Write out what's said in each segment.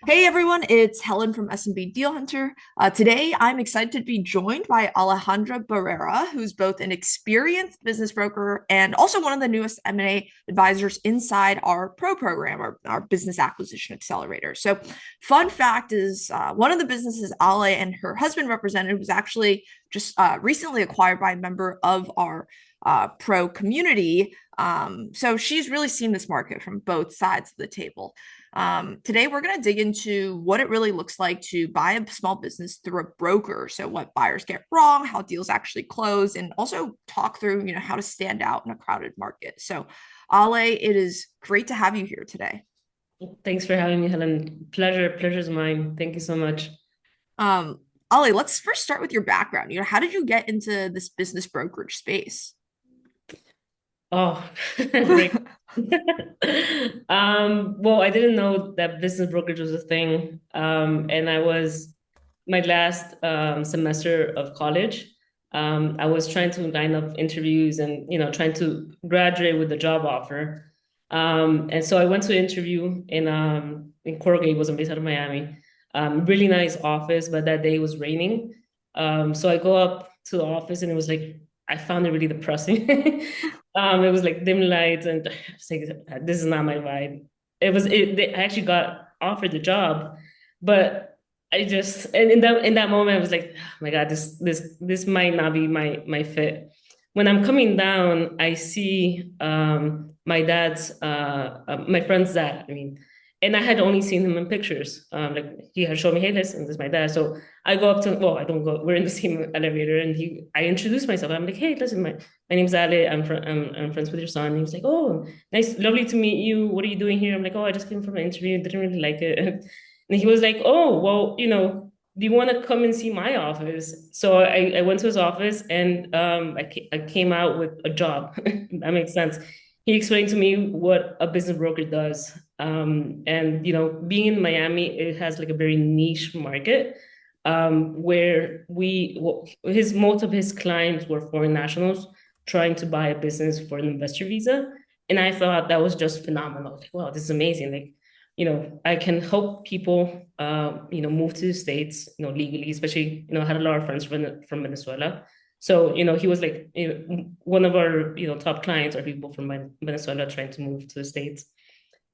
Hey everyone, it's Helen from S&B Deal Hunter. Today, I'm excited to be joined by Alejandra Barrera, who's both an experienced business broker and also one of the newest M&A advisors inside our PRO program, our business acquisition accelerator. So, fun fact is one of the businesses Ale and her husband represented was actually just recently acquired by a member of our PRO community. So, she's really seen this market from both sides of the table. Today, we're going to dig into what it really looks like to buy a small business through a broker. So, what buyers get wrong, how deals actually close, and also talk through, how to stand out in a crowded market. So, Ale, it is great to have you here today. Thanks for having me, Helen. Pleasure's mine. Thank you so much. Um, Ale, let's first start with your background. How did you get into this business brokerage space? Oh, great. Well, I didn't know that business brokerage was a thing. And I was my last semester of college. I was trying to line up interviews and trying to graduate with a job offer. And so I went to an interview in Coral Gables, in based out of Miami. Really nice office, but that day it was raining. So I go up to the office and it was like I found it really depressing. It was like dim lights, and I was like, this is not my vibe. I actually got offered the job, but I just and in that moment I was like, oh my God, this might not be my fit. When I'm coming down, I see my friend's dad. I mean, and I had only seen him in pictures. Like he had shown me, hey, listen, this is my dad. So I go up to, well, I don't go. We're in the same elevator, and I introduce myself. I'm like, hey, listen, my name's Ale. I'm friends with your son. And he was like, oh, nice, lovely to meet you. What are you doing here? I'm like, oh, I just came from an interview. Didn't really like it. And he was like, oh, well, do you want to come and see my office? So I went to his office, and I came out with a job. That makes sense. He explained to me what a business broker does. And being in Miami, it has like a very niche market, where most of his clients were foreign nationals trying to buy a business for an investor visa. And I thought that was just phenomenal. Like, wow, this is amazing. Like, I can help people, move to the States, legally, especially, I had a lot of friends from Venezuela. So, he was like, one of our, top clients are people from Venezuela trying to move to the States.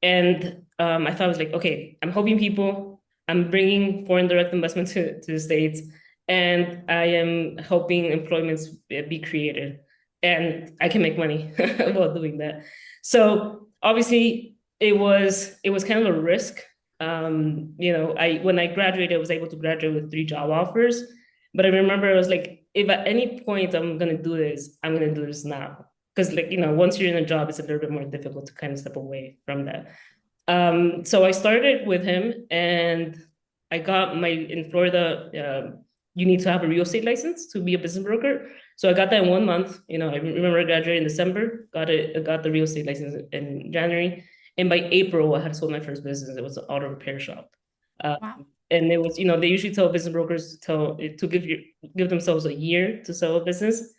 And I thought I was like, okay, I'm helping people. I'm bringing foreign direct investment to the States, and I am helping employments be created, and I can make money while doing that. So obviously, it was kind of a risk. I when I graduated, I was able to graduate with 3 job offers, but I remember I was like, if at any point I'm gonna do this, I'm gonna do this now. Because like, once you're in a job, it's a little bit more difficult to kind of step away from that. So I started with him, and I got in Florida. You need to have a real estate license to be a business broker. So I got that in 1 month. I remember I graduated in December, got the real estate license in January, and by April I had sold my first business. It was an auto repair shop. Um, Wow. and it was, they usually tell business brokers to give themselves a year to sell a business.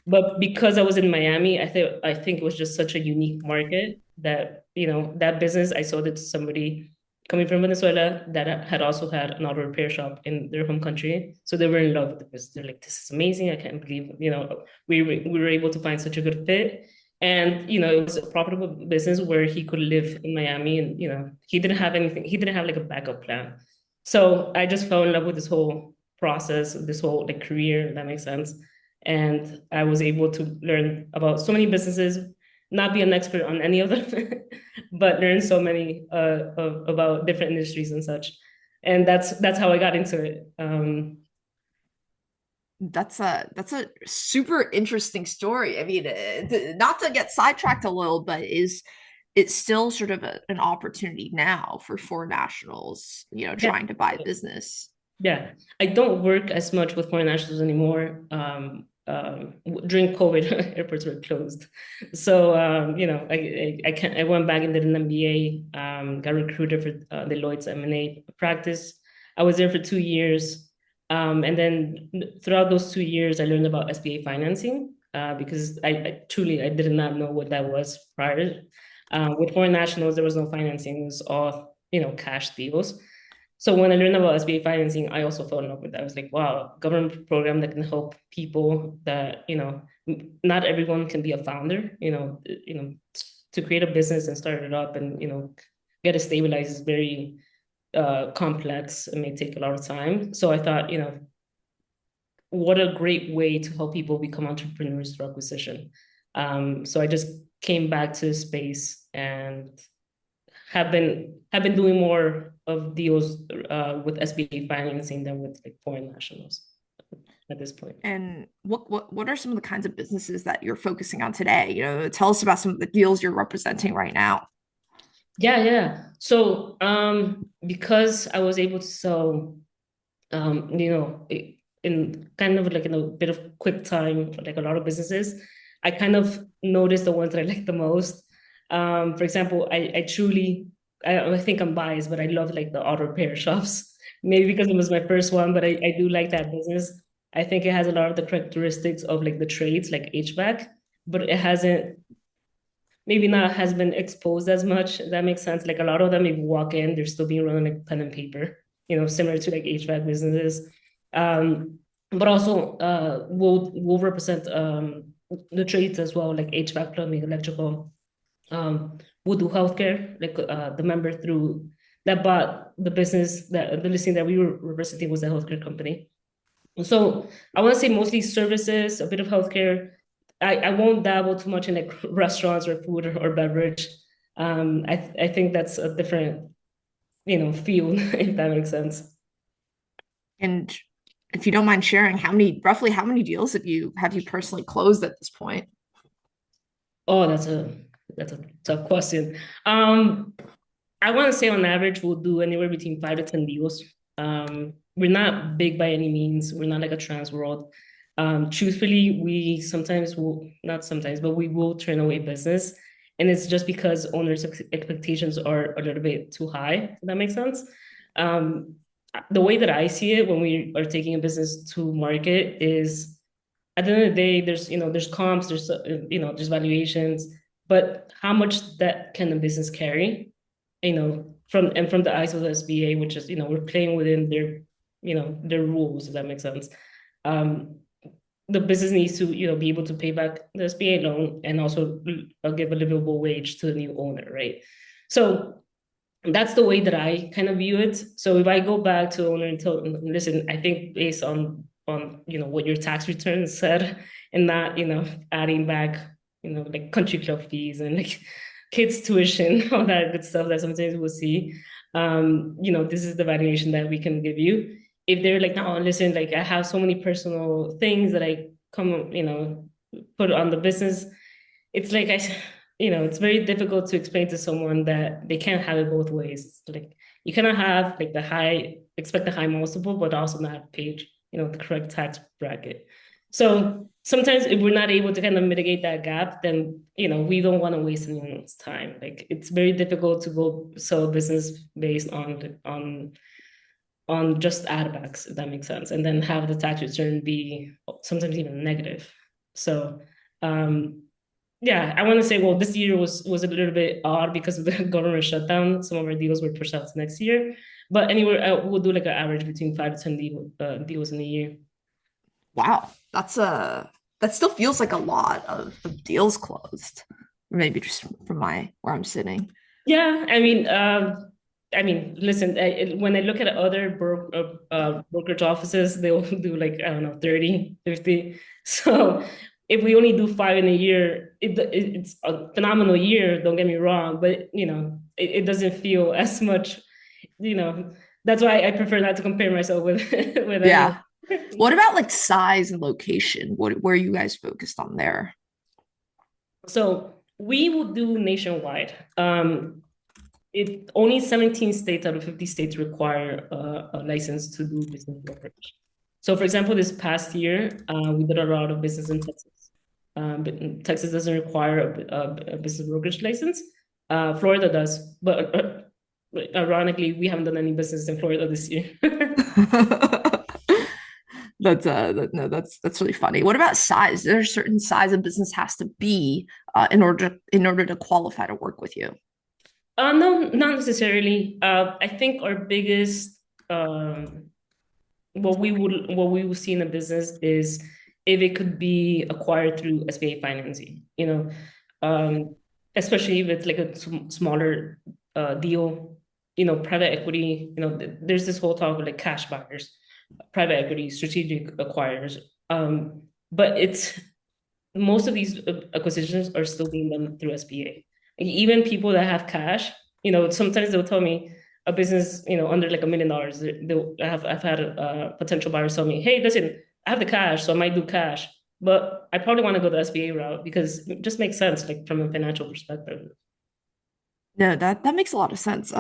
But because I was in Miami, I think it was just such a unique market that, that business, I sold it to somebody coming from Venezuela that had also had an auto repair shop in their home country. So they were in love with the business. They're like, this is amazing. I can't believe, we were able to find such a good fit. And, it was a profitable business where he could live in Miami, and, he didn't have anything. He didn't have like a backup plan. So I just fell in love with this whole process, this whole like career, if that makes sense. And I was able to learn about so many businesses, not be an expert on any of them, but learn so many about different industries and such. And that's how I got into it. That's a super interesting story. I mean, not to get sidetracked a little, but is it's still sort of an opportunity now for foreign nationals, Yeah, trying to buy a business. yeah. I don't work as much with foreign nationals anymore. During COVID, airports were closed, so I went back and did an MBA. Got recruited for Deloitte's M&A practice. I was there for 2 years, and then throughout those 2 years, I learned about SBA financing, because I truly I did not know what that was prior. With foreign nationals, there was no financing; it was all cash deals. So when I learned about SBA financing, I also fell in love with that. I was like, wow, government program that can help people that, not everyone can be a founder, to create a business and start it up and, get it stabilized is very complex and may take a lot of time. So I thought, what a great way to help people become entrepreneurs through acquisition. So I just came back to the space and have been doing more of deals with SBA financing than with like foreign nationals at this point. And what are some of the kinds of businesses that you're focusing on today? Tell us about some of the deals you're representing right now. Yeah, yeah. So because I was able to sell, in kind of like in a bit of quick time, like a lot of businesses, I kind of noticed the ones that I like the most. For example, I truly, I think I'm biased, but I love like the auto repair shops. Maybe because it was my first one, but I do like that business. I think it has a lot of the characteristics of like the trades, like HVAC, but it hasn't, maybe not has been exposed as much. If that makes sense. Like a lot of them, if you walk in, they're still being run like pen and paper, similar to like HVAC businesses. Um, but also will represent the trades as well, like HVAC, plumbing, electrical. We'll do healthcare, like the member through that bought the business, that the listing that we were representing was a healthcare company. So I want to say mostly services, a bit of healthcare. I won't dabble too much in like restaurants or food or beverage. I think that's a different, field, if that makes sense. And if you don't mind sharing, roughly how many deals have you personally closed at this point? Oh, that's a tough question. I want to say on average we'll do anywhere between 5 to 10 deals. We're not big by any means. We're not like a trans world. Truthfully, we sometimes will, not sometimes, but we will turn away business. And it's just because owners' expectations are a little bit too high. If that makes sense. Um, the way that I see it when we are taking a business to market is at the end of the day, there's comps, there's valuations, but how much that can the business carry, from the eyes of the SBA, which is, we're playing within their rules, if that makes sense. Um, the business needs to, be able to pay back the SBA loan and also give a livable wage to the new owner, right? So that's the way that I kind of view it. So if I go back to the owner and tell them, listen, I think based on what your tax return said, and not adding back like country club fees and like kids tuition, all that good stuff that sometimes we'll see. This is the valuation that we can give you. If they're like, no, listen, like I have so many personal things that I come, put on the business. It's like it's very difficult to explain to someone that they can't have it both ways. It's like you cannot have like expect a high multiple, but also not pay, the correct tax bracket. So sometimes if we're not able to kind of mitigate that gap, then we don't want to waste anyone's time. Like it's very difficult to go sell a business based on just add backs, if that makes sense, and then have the tax return be sometimes even negative. So yeah, I want to say, well, this year was a little bit odd because of the government shutdown. Some of our deals were pushed out to next year, but anyway, we'll do like an average between 5 to 10 deals in a year. Wow, that still feels like a lot of deals closed. Maybe just from my where I'm sitting. Yeah, listen, when I look at other brokerage offices, they'll do like, I don't know, 30, 50. So if we only do five in a year, it's a phenomenal year, don't get me wrong, but it doesn't feel as much, you know, that's why I prefer not to compare myself with with anyone. Yeah. What about like size and location? Where are you guys focused on there? So we will do nationwide. Only 17 states out of 50 states require a license to do business brokerage. So, for example, this past year, we did a lot of business in Texas. But Texas doesn't require a business brokerage license. Florida does, but ironically, we haven't done any business in Florida this year. No, that's really funny. What about size? Is there a certain size a business has to be in order to qualify to work with you? No, not necessarily. I think our biggest what we will see in a business is if it could be acquired through SBA financing, um, especially if it's like a smaller deal, private equity, there's this whole talk of like cash buyers, private equity, strategic acquirers. But it's most of these acquisitions are still being done through SBA. Like even people that have cash, sometimes they'll tell me a business, under like $1 million, I've had potential buyers tell me, hey, listen, I have the cash, so I might do cash, but I probably want to go the SBA route because it just makes sense, like from a financial perspective. No, that makes a lot of sense.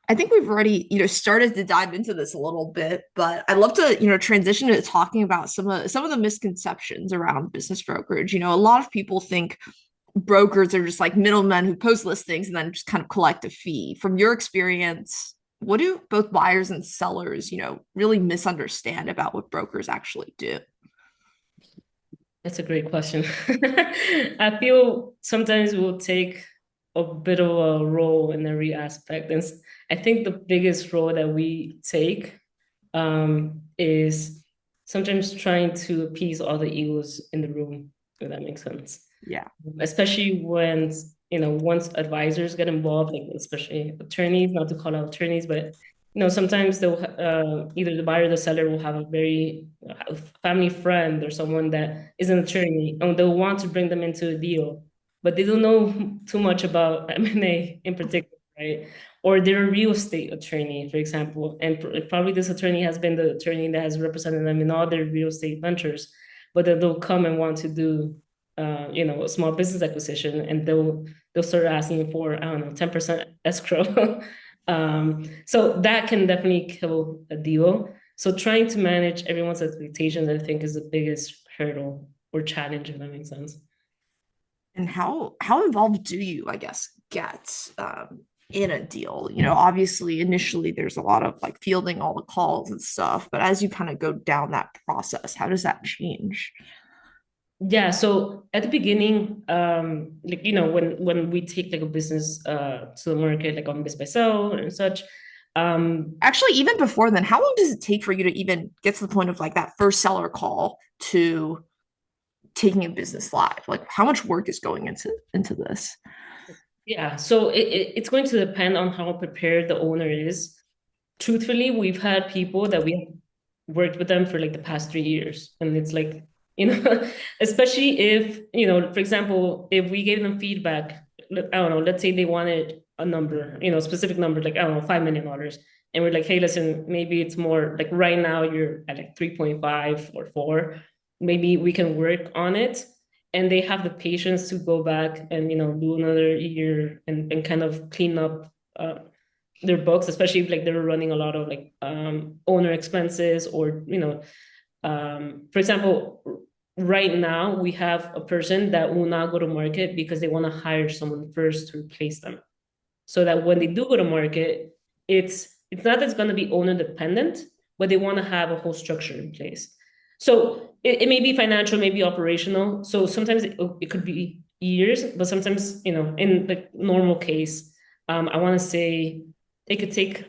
I think we've already, started to dive into this a little bit, but I'd love to, transition to talking about some of the misconceptions around business brokerage. A lot of people think brokers are just like middlemen who post listings and then just kind of collect a fee. From your experience, what do both buyers and sellers, really misunderstand about what brokers actually do? That's a great question. I feel sometimes we'll take a bit of a role in every aspect. And I think the biggest role that we take is sometimes trying to appease all the egos in the room, if that makes sense. Yeah. Especially when, once advisors get involved, like especially attorneys, not to call out attorneys, but sometimes they'll either the buyer or the seller will have a very family friend or someone that is an attorney, and they'll want to bring them into a deal, but they don't know too much about M&A in particular, right? Or they're a real estate attorney, for example, and probably this attorney has been the attorney that has represented them in all their real estate ventures, but then they'll come and want to do a small business acquisition, and they'll start asking for, I don't know, 10% escrow. So that can definitely kill a deal. So trying to manage everyone's expectations, I think, is the biggest hurdle or challenge, if that makes sense. And how involved do you, I guess, get in a deal? Obviously initially there's a lot of like fielding all the calls and stuff, but as you kind of go down that process, how does that change? Yeah, so at the beginning, like when we take like a business to the market, like on Best by Sell and such, Actually, even before then, how long does it take for you to even get to the point of like that first seller call to taking a business live? Like how much work is going into this? yeah, so it's going to depend on how prepared the owner is. Truthfully, we've had people that we worked with them for like the past 3 years, and it's like, especially if, for example, if we gave them feedback, I don't know, let's say they wanted a number, specific number, like, I don't know, $5 million, and we're like, hey, listen, maybe it's more like right now you're at like 3.5 or 4, maybe we can work on it. And they have the patience to go back and do another year and kind of clean up their books, especially if like they're running a lot of like owner expenses, or for example, right now we have a person that will not go to market because they want to hire someone first to replace them, so that when they do go to market, it's not that it's going to be owner dependent, but they want to have a whole structure in place. So it may be financial, maybe operational. So sometimes it could be years, but sometimes, in the normal case, I want to say it could take,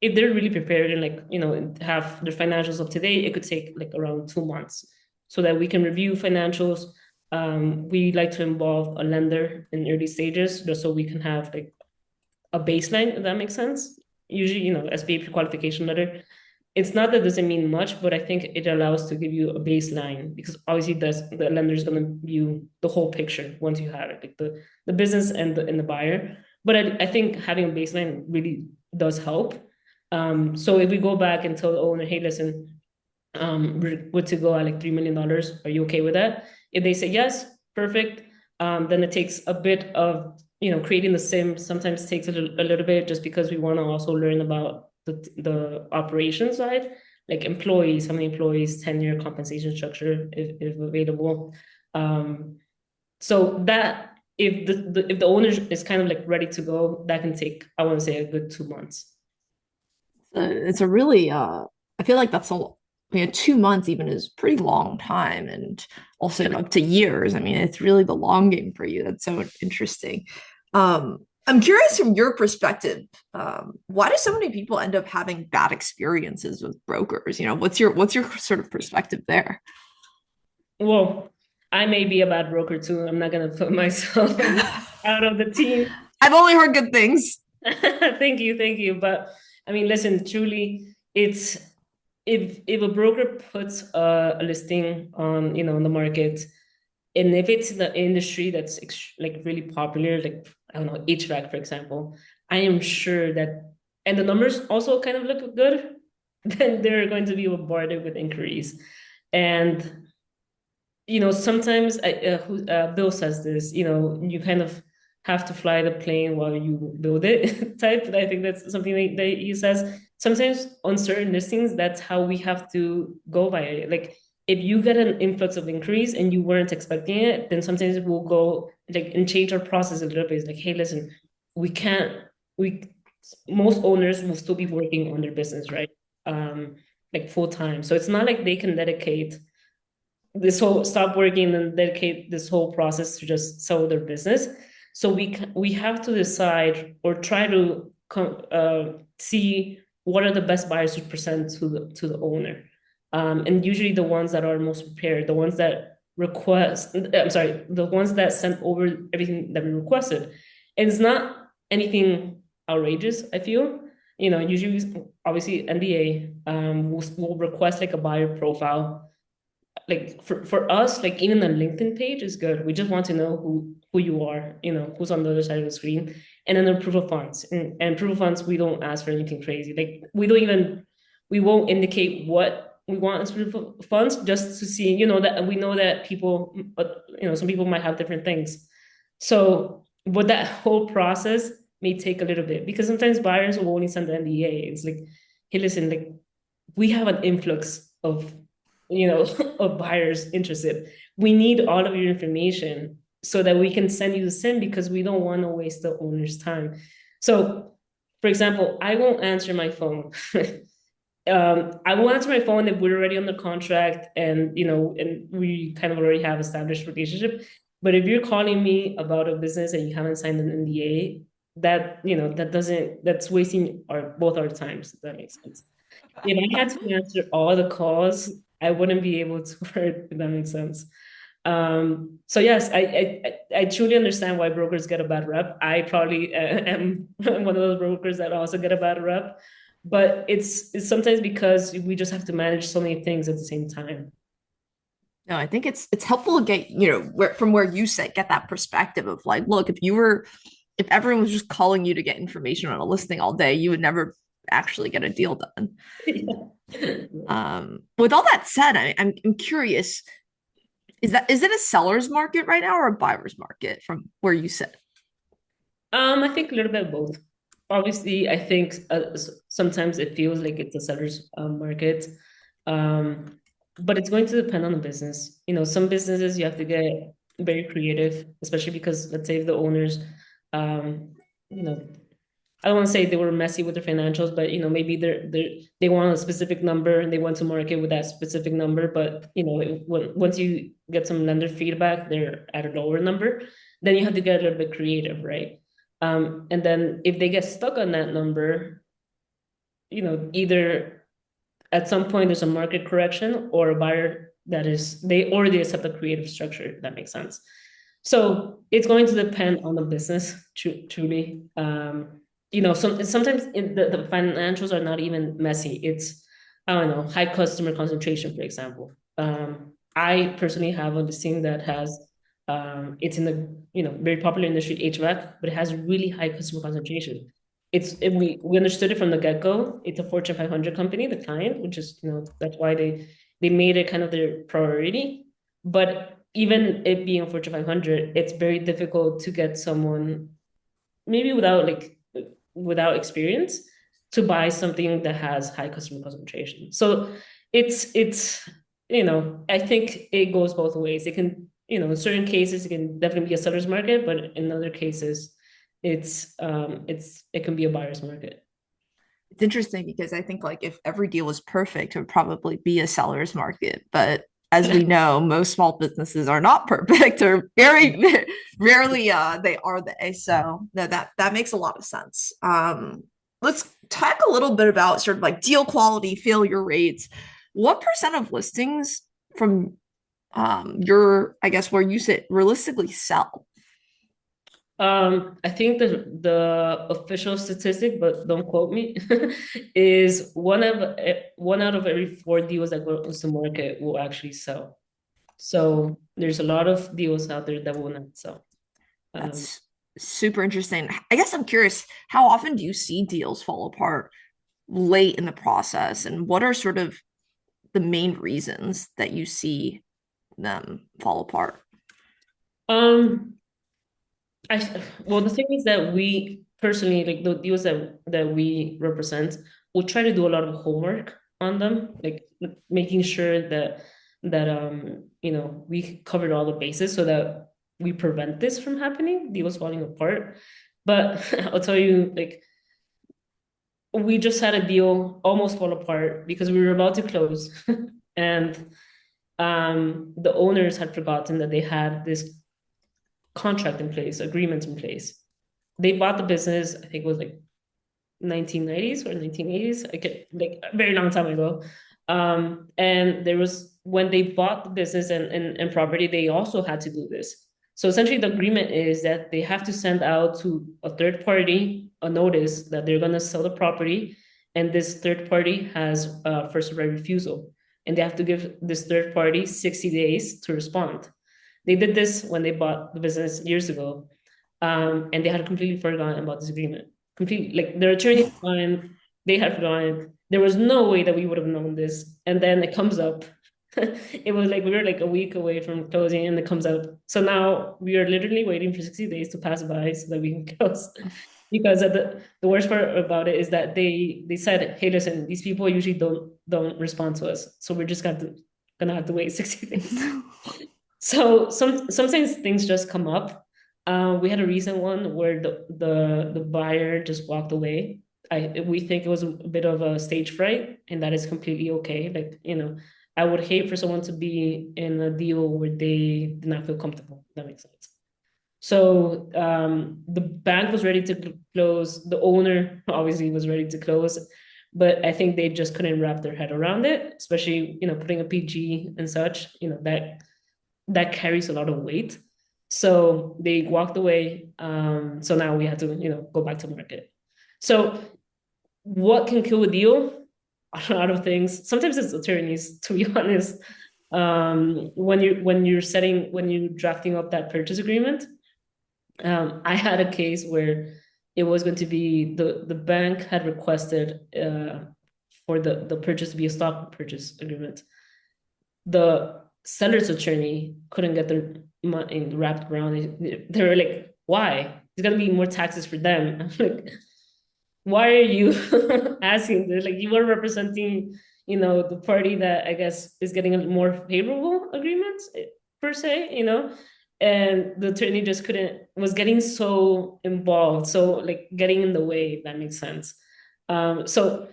if they're really prepared and like, have their financials up to date, it could take like around 2 months so that we can review financials. We like to involve a lender in early stages just so we can have like a baseline, if that makes sense. Usually, SBA qualification letter. It's not that it doesn't mean much, but I think it allows to give you a baseline, because obviously the lender is going to view the whole picture once you have it, like the business and the buyer. But I think having a baseline really does help. So if we go back and tell the owner, hey, listen, we're good to go at like $3 million. Are you okay with that? If they say yes, perfect. Then it takes a bit of, creating the sim sometimes takes a little bit, just because we want to also learn about the operation side, like employees, how many employees, tenure, compensation structure, if available. So that if the owner is kind of like ready to go, that can take, I want to say, a good 2 months. It's a really I feel like that's a, 2 months even is pretty long time, and also up to years. I mean, it's really the long game for you. That's so interesting. I'm curious from your perspective, why do so many people end up having bad experiences with brokers? What's your sort of perspective there? Well, I may be a bad broker too. I'm not gonna put myself out of the team. I've only heard good things. Thank you. But I mean, listen, truly, it's if a broker puts a listing on on the market, and if it's the industry that's like really popular, like I don't know, HVAC, for example, I am sure that, and the numbers also kind of look good, then they're going to be bombarded with inquiries. And sometimes Bill says this, you kind of have to fly the plane while you build it type. I think that's something that he says. Sometimes on certain listings, that's how we have to go by it. Like if you get an influx of inquiries and you weren't expecting it, then sometimes we'll go like and change our process a little bit. It's like, hey, listen, we can't, we, most owners will still be working on their business, right? Like full time. So it's not like they can dedicate this whole stop working and dedicate this whole process to just sell their business. So we have to decide or try to see what are the best buyers to present to the owner, and usually the ones that are most prepared, the ones that request. I'm sorry, the ones that sent over everything that we requested. And it's not anything outrageous. I feel usually obviously NDA will request like a buyer profile, like for us, like even a LinkedIn page is good. We just want to know who you are, who's on the other side of the screen. And then the proof of funds. And proof of funds, we don't ask for anything crazy. Like we won't indicate what we want as proof of funds, just to see, that we know that people, but some people might have different things. So but that whole process may take a little bit, because sometimes buyers will only send the NDA. It's like, hey, listen, like we have an influx of of buyers interested. We need all of your information so that we can send you the SIM, because we don't want to waste the owner's time. So, for example, I won't answer my phone. I will answer my phone if we're already on the contract and and we kind of already have established relationship. But if you're calling me about a business and you haven't signed an NDA, that's wasting both our times. If that makes sense. If I had to answer all the calls, I wouldn't be able to work, if that makes sense. So yes, I truly understand why brokers get a bad rep. I probably am one of those brokers that also get a bad rep, but it's sometimes because we just have to manage so many things at the same time. No, I think it's helpful to get, from where you sit, get that perspective of like, look, if everyone was just calling you to get information on a listing all day, you would never actually get a deal done. With all that said, I'm curious, is it a seller's market right now or a buyer's market from where you sit? I think a little bit of both. Obviously, I think sometimes it feels like it's a seller's market, um, but it's going to depend on the business. Some businesses you have to get very creative, especially because let's say if the owners, um, you know, I don't want to say they were messy with their financials, but maybe they want a specific number and they want to market with that specific number. But once you get some lender feedback, they're at a lower number. Then you have to get a little bit creative, right? And then if they get stuck on that number, either at some point there's a market correction or a buyer that is they already accept a creative structure, if that makes sense. So it's going to depend on the business, truly. Sometimes the financials are not even messy. It's, I don't know, high customer concentration, for example. I personally have a listing that has, it's in the very popular industry, HVAC, but it has really high customer concentration. We understood it from the get go. It's a Fortune 500 company, the client, which is that's why they made it kind of their priority. But even it being a Fortune 500, it's very difficult to get someone maybe without experience to buy something that has high customer concentration. So it's I think it goes both ways. It can in certain cases it can definitely be a seller's market, but in other cases it can be a buyer's market. It's interesting because I think like if every deal was perfect, it would probably be a seller's market. But as we know, most small businesses are not perfect, or very rarely they are they. So no, that makes a lot of sense. Let's talk a little bit about sort of like deal quality, failure rates. What percent of listings from your, I guess, where you sit realistically sell? I think the official statistic, but don't quote me, is one out of every four deals that goes to market will actually sell. So there's a lot of deals out there that will not sell. Um, That's super interesting. I guess I'm curious, how often do you see deals fall apart late in the process, and what are sort of the main reasons that you see them fall apart? um, well, the thing is that we personally, like the deals that we represent, will try to do a lot of homework on them, like making sure that we covered all the bases so that we prevent this from happening, deals falling apart. But I'll tell you, like we just had a deal almost fall apart because we were about to close, and the owners had forgotten that they had this contract in place, agreement in place. They bought the business, I think it was like 1990s or 1980s, like a very long time ago. And there was when they bought the business and property, they also had to do this. So essentially, the agreement is that they have to send out to a third party a notice that they're going to sell the property, and this third party has first right refusal, and they have to give this third party 60 days to respond. They did this when they bought the business years ago, and they had completely forgotten about this agreement. Completely, like their attorney forgotten, they had forgotten. There was no way that we would have known this, and then it comes up. It was like we were like a week away from closing, and it comes out. So now we are literally waiting for 60 days to pass by so that we can close. Because the worst part about it is that they said, hey, listen, these people usually don't respond to us, so we're just gonna have to wait 60 days. So sometimes things just come up. We had a recent one where the buyer just walked away. We think it was a bit of a stage fright, and that is completely okay. Like, I would hate for someone to be in a deal where they did not feel comfortable. If that makes sense. So the bank was ready to close. The owner obviously was ready to close, but I think they just couldn't wrap their head around it, especially putting a PG and such. That carries a lot of weight. So they walked away. So now we had to, go back to market. So what can kill a deal? A lot of things. Sometimes it's attorneys, to be honest. When you're drafting up that purchase agreement, I had a case where it was going to be the bank had requested for the purchase to be a stock purchase agreement. The seller's attorney couldn't get their money wrapped around it. They were like, why? There's gonna be more taxes for them. I'm like, why are you asking this? Like, you are representing, the party that I guess is getting a more favorable agreement per se, and the attorney just was getting so involved, so like getting in the way, if that makes sense. So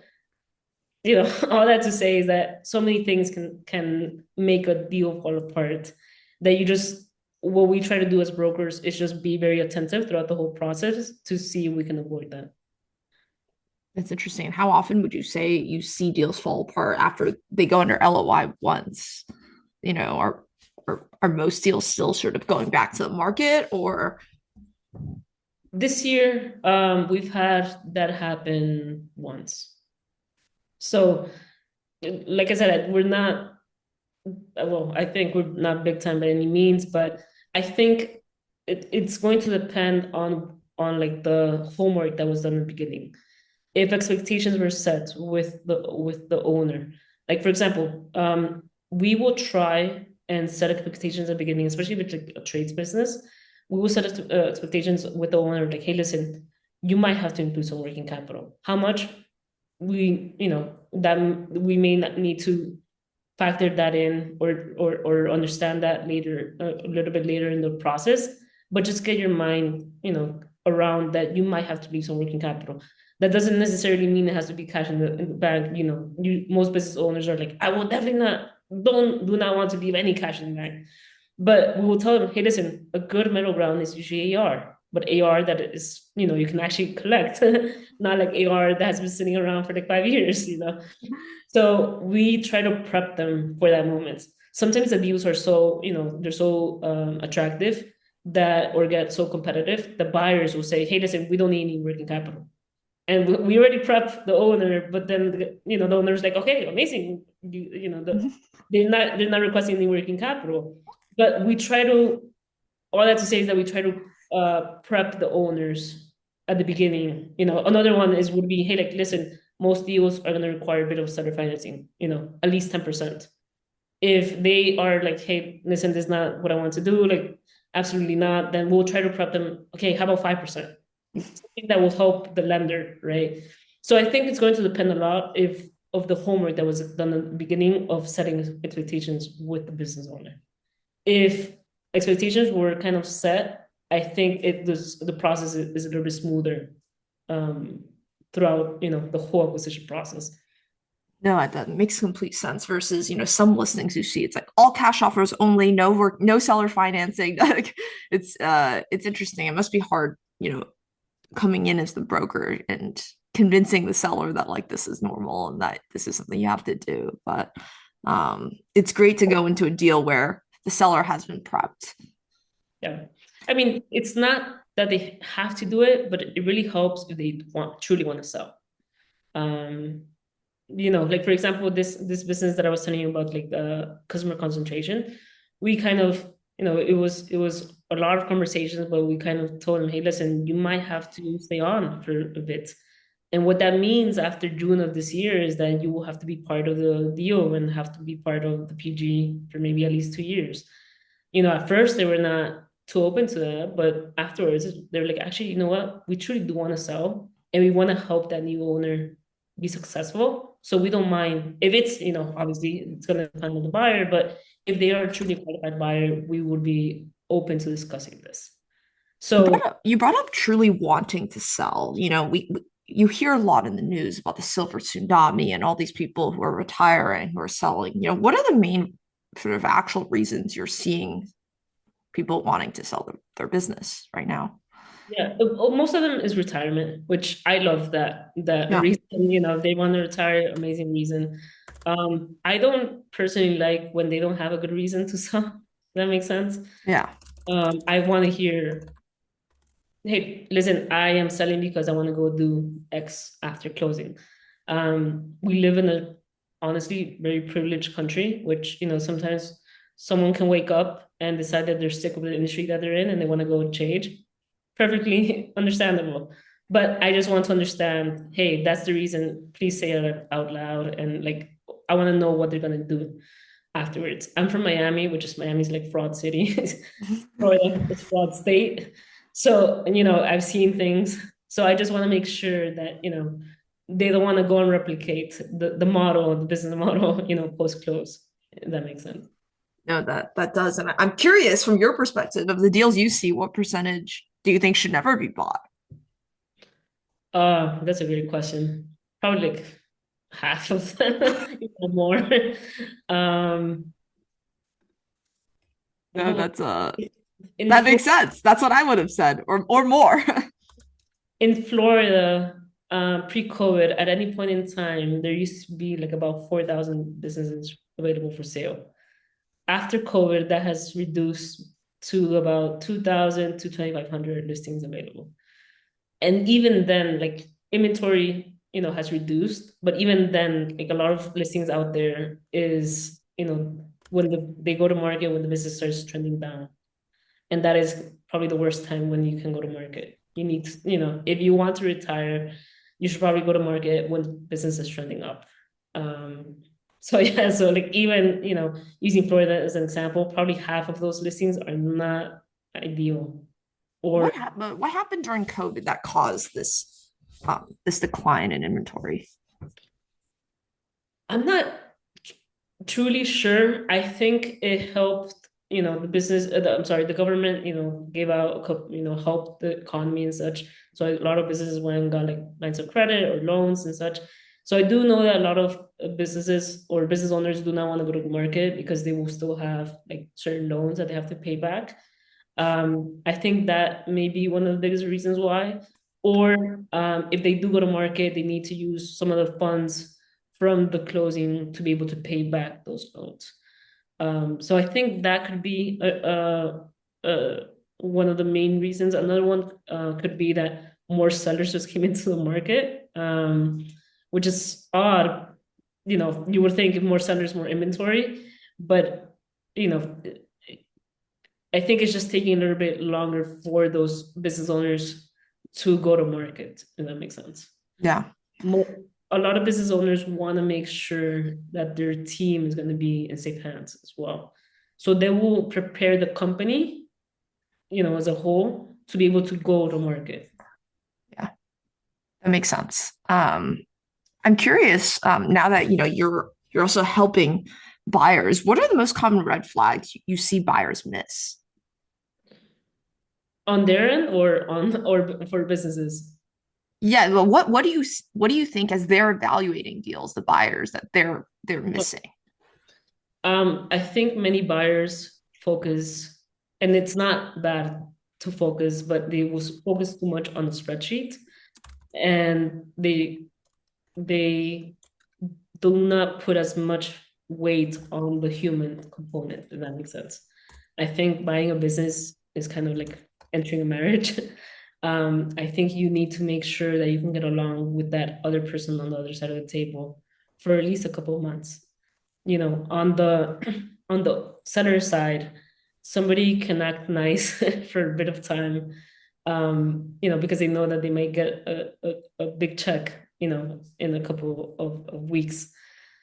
all that to say is that so many things can make a deal fall apart, that what we try to do as brokers is just be very attentive throughout the whole process to see if we can avoid that. That's interesting. How often would you say you see deals fall apart after they go under LOI once? Are most deals still sort of going back to the market, or this year we've had that happen once. So like I said, we're not, well, I think we're not big time by any means, but I think it's going to depend on like the homework that was done in the beginning. If expectations were set with the owner, like for example, we will try and set expectations at the beginning, especially if it's like a trades business. We will set expectations with the owner, like, hey, listen, you might have to include some working capital. How much? That we may not need to factor that in or understand that later, a little bit later in the process, but just get your mind around that you might have to leave some working capital. That doesn't necessarily mean it has to be cash in the bank. Most business owners are like, I will definitely not do not want to leave any cash in the bank. But we will tell them, hey, listen, a good middle ground is usually AR, but AR that is, you can actually collect, not like AR that has been sitting around for like 5 years. So we try to prep them for that moment. Sometimes the deals are so, they're so attractive that or get so competitive, the buyers will say, hey, listen, we don't need any working capital. And we already prepped the owner, but then the owner's like, okay, amazing. They're not requesting any working capital. But we try to, all that to say is that we try to prep the owners at the beginning. Another one would be, hey, like, listen, most deals are going to require a bit of seller financing, at least 10%. If they are like, hey, listen, this is not what I want to do, like, absolutely not, then we'll try to prep them, okay, how about 5%? Something that will help the lender, right? So I think it's going to depend a lot of the homework that was done at the beginning of setting expectations with the business owner. If expectations were kind of set, I think the process is a little bit smoother throughout the whole acquisition process. No, that makes complete sense versus, some listings you see, it's like all cash offers only, no work, no seller financing. Like it's interesting. It must be hard, coming in as the broker and convincing the seller that like this is normal and that this is something you have to do. But it's great to go into a deal where the seller has been prepped. Yeah. I mean, it's not that they have to do it, but it really helps if they truly want to sell. Like for example, this business that I was telling you about, like the customer concentration, we kind of, it was a lot of conversations, but we kind of told them, hey, listen, you might have to stay on for a bit. And what that means after June of this year is that you will have to be part of the deal and have to be part of the PG for maybe at least 2 years. At first they were not too open to that, but afterwards they're like, actually, you know what? We truly do want to sell and we want to help that new owner be successful. So we don't mind if it's, obviously it's going to depend on the buyer, but if they are a truly qualified buyer, we would be open to discussing this. So You brought up truly wanting to sell. You hear a lot in the news about the silver tsunami and all these people who are retiring, who are selling. What are the main sort of actual reasons you're seeing people wanting to sell their business right now? yeah, most of them is retirement, which I love that Yeah. reason. If they want to retire, amazing reason. I don't personally like when they don't have a good reason to sell. Does that make sense? Yeah. I want to hear, hey, listen, I am selling because I want to go do X after closing. We live in a honestly very privileged country, which sometimes someone can wake up and decide that they're sick of the industry that they're in and they want to go change. Perfectly understandable. But I just want to understand, hey, that's the reason. Please say it out loud. And like, I want to know what they're going to do afterwards. I'm from Miami, which is Miami's like fraud city. Florida is fraud state. So, I've seen things. So I just want to make sure that, they don't want to go and replicate the model, the business model, post close. If that makes sense. No, that does. And I'm curious from your perspective of the deals you see, what percentage do you think should never be bought? That's a great question. Probably like half of them, or more. Um, No, well, in that makes sense. That's what I would have said, or more. in Florida, pre-COVID, at any point in time, there used to be like about 4,000 businesses available for sale. After COVID, that has reduced to about 2,000 to 2,500 listings available. And even then, like inventory, has reduced, but even then, like a lot of listings out there is, when they go to market, when the business starts trending down. And that is probably the worst time when you can go to market. You need to, if you want to retire, you should probably go to market when business is trending up. So yeah, so like even, using Florida as an example, probably half of those listings are not ideal. Or What happened during COVID that caused this decline in inventory? I'm not truly sure. I think it helped, the business, I'm sorry, the government, gave out, helped the economy and such. So a lot of businesses went and got like lines of credit or loans and such. So I do know that a lot of businesses or business owners do not want to go to the market because they will still have like certain loans that they have to pay back. I think that may be one of the biggest reasons why. Or if they do go to market, they need to use some of the funds from the closing to be able to pay back those loans. So I think that could be one of the main reasons. Another one could be that more sellers just came into the market, which is odd. You know, you would think more sellers, more inventory, but you know, I think it's just taking a little bit longer for those business owners to go to market, if that makes sense. Yeah. More, a lot of business owners want to make sure that their team is going to be in safe hands as well. So they will prepare the company, you know, as a whole to be able to go to market. Yeah, that makes sense. I'm curious, now that you're also helping buyers, what are the most common red flags you see buyers miss? On their end or on or for businesses. Yeah, well, what do you think as they're evaluating deals, the buyers that they're missing? I think many buyers focus, and it's not bad to focus, but they will focus too much on the spreadsheet, and they do not put as much weight on the human component, if that makes sense. I think buying a business is kind of like entering a marriage. I think you need to make sure that you can get along with that other person on the other side of the table for at least a couple of months. You know, on the on the seller side, somebody can act nice for a bit of time, you know, because they know that they might get a big check, you know, in a couple of weeks.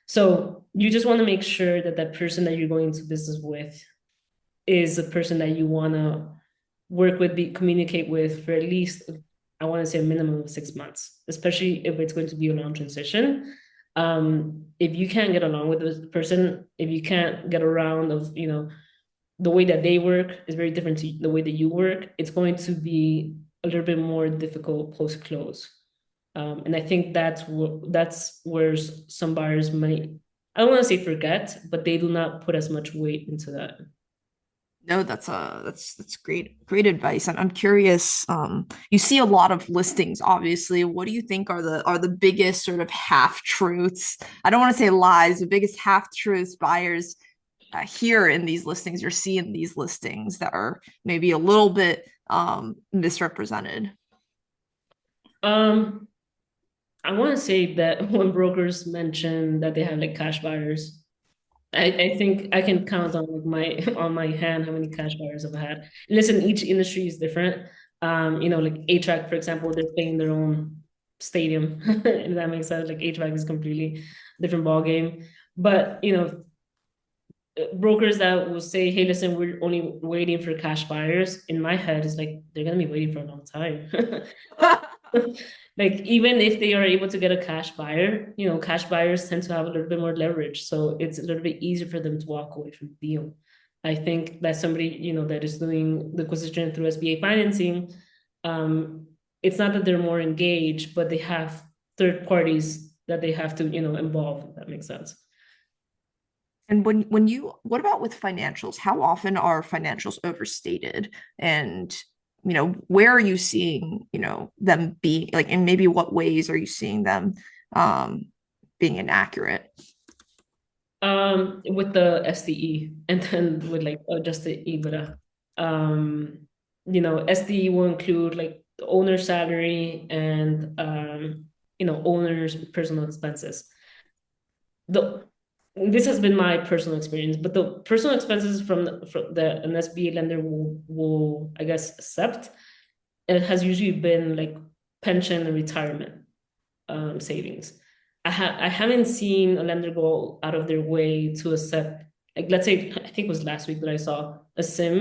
So you just want to make sure that that person that you're going into business with is a person that you want to work with, communicate with for at least, I want to say a minimum of 6 months, especially if it's going to be a long transition. If you can't get along with this person, if you can't get around of, you know, the way that they work is very different to the way that you work, it's going to be a little bit more difficult post close. And I think that's where some buyers might, I don't want to say forget, but they do not put as much weight into that. No, that's great advice. I'm curious. You see a lot of listings, obviously. What do you think are the biggest sort of half truths? I don't want to say lies, the biggest half truths buyers hear in these listings or see in these listings that are maybe a little bit misrepresented. Um, I want to say that when brokers mention that they have like cash buyers, I think I can count on like my on my hand how many cash buyers I've had. Listen, each industry is different. You know, like HVAC, for example, they're paying their own stadium. If that makes sense. Like HVAC is completely different ball game. But you know, brokers that will say, "Hey, listen, we're only waiting for cash buyers." In my head, is like they're gonna be waiting for a long time. Like even if they are able to get a cash buyer, you know, cash buyers tend to have a little bit more leverage, so it's a little bit easier for them to walk away from the deal. I think that somebody, you know, that is doing the acquisition through SBA financing, um, it's not that they're more engaged, but they have third parties that they have to, you know, involve. If that makes sense. And what about with financials? How often are financials overstated? And where are you seeing, them being like, and maybe what ways are you seeing them um being inaccurate? With the SDE and then with like just the EBITDA. Um, you know, SDE will include like the owner's salary and you know, owner's personal expenses. The This has been my personal experience, but the personal expenses from the an SBA lender will I guess accept. It has usually been like pension and retirement savings. I haven't seen a lender go out of their way to accept, like let's say I think it was last week that I saw a sim.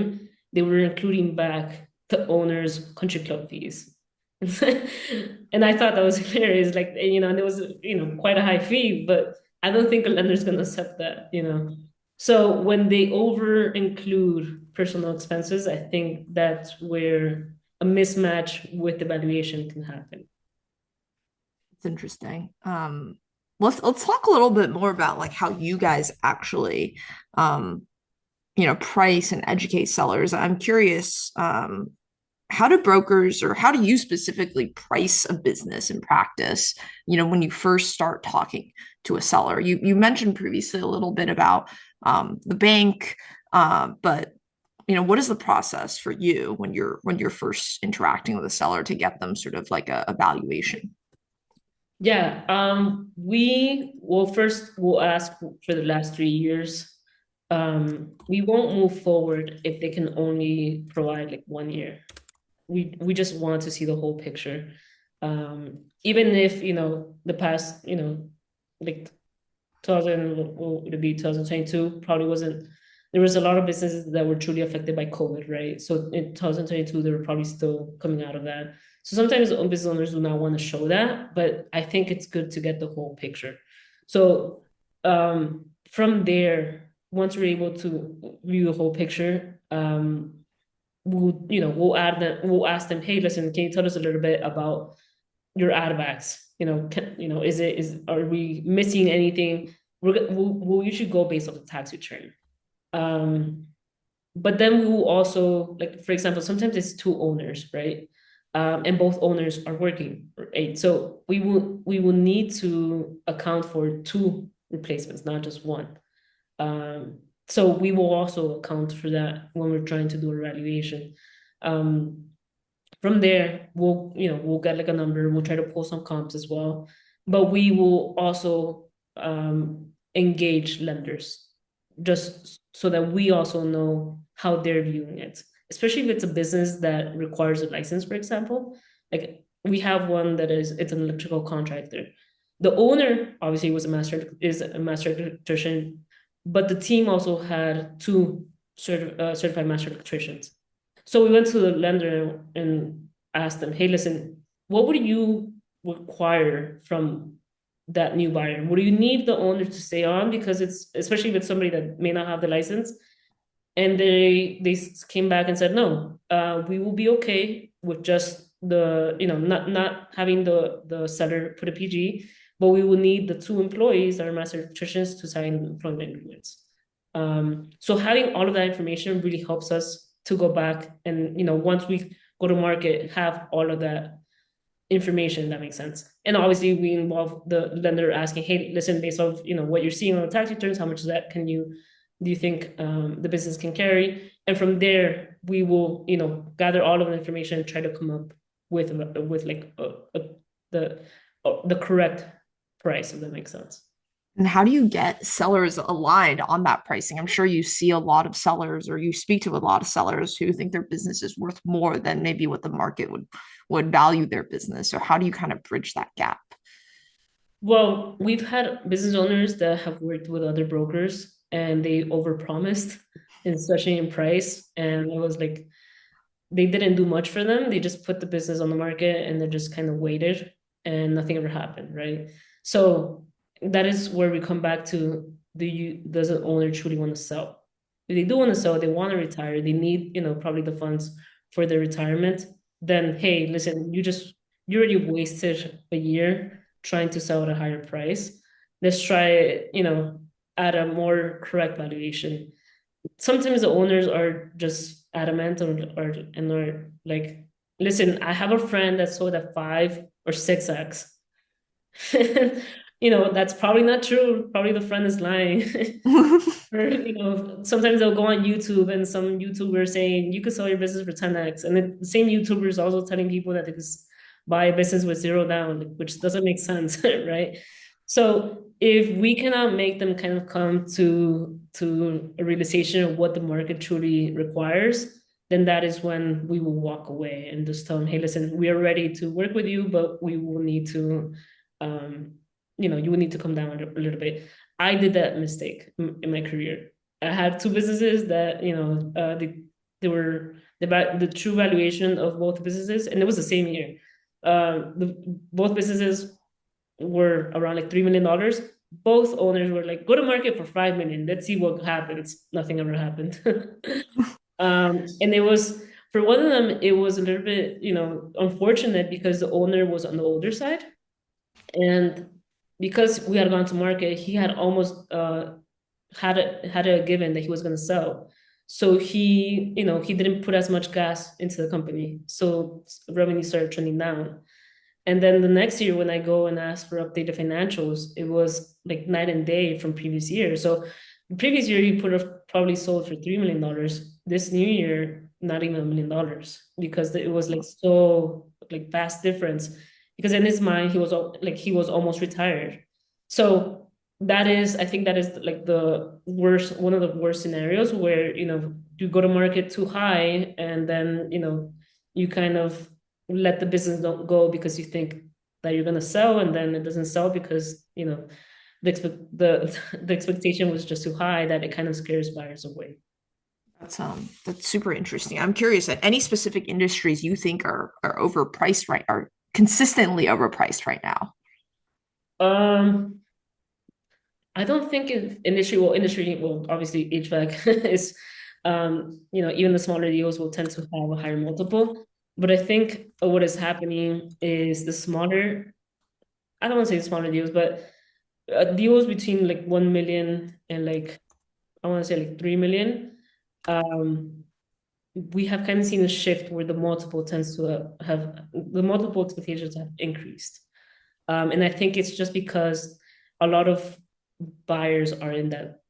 They were including back the owner's country club fees. And I thought that was hilarious. Like, you know, and it was, you know, quite a high fee, but I don't think a lender's gonna accept that, you know. So when they over include personal expenses, I think that's where a mismatch with the valuation can happen. It's interesting. let's talk a little bit more about like how you guys actually um price and educate sellers. I'm curious, how do brokers or how do you specifically price a business in practice, when you first start talking to a seller? You mentioned previously a little bit about the bank, but what is the process for you when you're first interacting with a seller to get them sort of like a valuation? Yeah, we will first we'll ask for the last 3 years. We won't move forward if they can only provide like 1 year. We just want to see the whole picture. Even if, the past, like 2000, well, it'll be 2022, probably wasn't, there was a lot of businesses that were truly affected by COVID, right? So in 2022, they were probably still coming out of that. So sometimes business owners do not want to show that, but I think it's good to get the whole picture. So from there, once we're able to view the whole picture, we'll ask them, hey, listen, can you tell us a little bit about your add backs? Are we missing anything? We'll usually go based off the tax return. Um, but then we will also, like, for example, sometimes it's two owners, right? And both owners are working, right? So we will need to account for two replacements, not just one. So we will also account for that when we're trying to do a valuation. Um, from there, we'll get like a number. We'll try to pull some comps as well, but we will also engage lenders just so that we also know how they're viewing it, especially if it's a business that requires a license, for example. Like we have one that it's an electrical contractor. The owner obviously is a master electrician, but the team also had two certified master electricians. So we went to the lender and asked them, hey, listen, what would you require from that new buyer? Would you need the owner to stay on? Because it's especially with somebody that may not have the license. And they came back and said, no, we will be okay with just not having the seller put a PG, but we will need the two employees, our master electricians, to sign employment agreements. So having all of that information really helps us to go back and, once we go to market, have all of that information. That makes sense. And obviously we involve the lender asking, hey, listen, based off, what you're seeing on the tax returns, how much of that do you think the business can carry? And from there, we will, gather all of the information and try to come up with like the correct price, if that makes sense. And how do you get sellers aligned on that pricing? I'm sure you see a lot of sellers or you speak to a lot of sellers who think their business is worth more than maybe what the market would value their business. So how do you kind of bridge that gap? Well, we've had business owners that have worked with other brokers and they overpromised, especially in price. And it was like they didn't do much for them. They just put the business on the market and they just kind of waited and nothing ever happened, right? So that is where we come back to, does the owner truly want to sell? If they do want to sell, they want to retire, they need, probably the funds for their retirement, then hey, listen, you already wasted a year trying to sell at a higher price. Let's try it, at a more correct valuation. Sometimes the owners are just adamant and are like, listen, I have a friend that sold at 5 or 6x. That's probably not true. Probably the friend is lying. Or, sometimes they'll go on YouTube and some YouTuber saying you could sell your business for 10x. And then the same YouTuber is also telling people that they could buy a business with zero down, which doesn't make sense, right? So if we cannot make them kind of come to a realization of what the market truly requires, then that is when we will walk away and just tell them, hey, listen, we are ready to work with you, but we will need to, you will need to come down a little bit. I did that mistake in my career. I had two businesses that, they were the true valuation of both businesses, and it was the same year. Both businesses were around like $3 million. Both owners were like, go to market for 5 million. Let's see what happens. Nothing ever happened. And it was, for one of them, it was a little bit, unfortunate because the owner was on the older side. And because we had gone to market, he had almost had a given that he was going to sell. So he didn't put as much gas into the company. So revenue started trending down. And then the next year, when I go and ask for updated financials, it was like night and day from previous year. So the previous year, he probably sold for $3 million. This new year, not even $1 million, because it was like so like vast difference. Because in his mind, he was almost retired. So I think that is like one of the worst scenarios where you go to market too high, and then you kind of let the business don't go because you think that you're going to sell, and then it doesn't sell because the expectation was just too high, that it kind of scares buyers away. That's super interesting. I'm curious at any specific industries you think are overpriced right are consistently overpriced right now. um I don't think industry, obviously HVAC is, even the smaller deals will tend to have a higher multiple. But I think what is happening is I don't want to say smaller deals, but deals between like 1 million and like, I want to say like 3 million. Um, we have kind of seen a shift where the multiple expectations have increased. And I think it's just because a lot of buyers are in that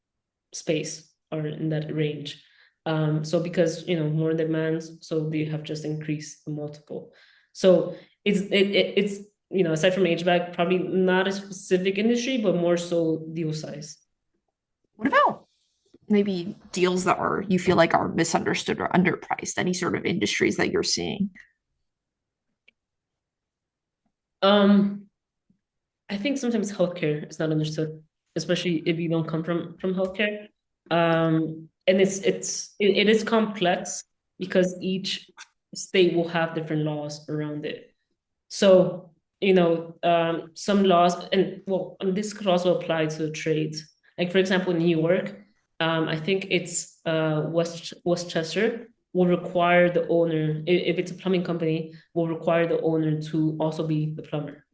space or in that range. So because more demands, so they have just increased the multiple. So it's aside from HVAC, probably not a specific industry, but more so deal size. What about maybe deals that are you feel like are misunderstood or underpriced? Any sort of industries that you're seeing? Um, I think sometimes healthcare is not understood, especially if you don't come from healthcare. And it is complex because each state will have different laws around it. So, some laws, and well, this could also apply to trades. Like, for example, in New York, I think it's Westchester will require the owner, if it's a plumbing company, will require the owner to also be the plumber.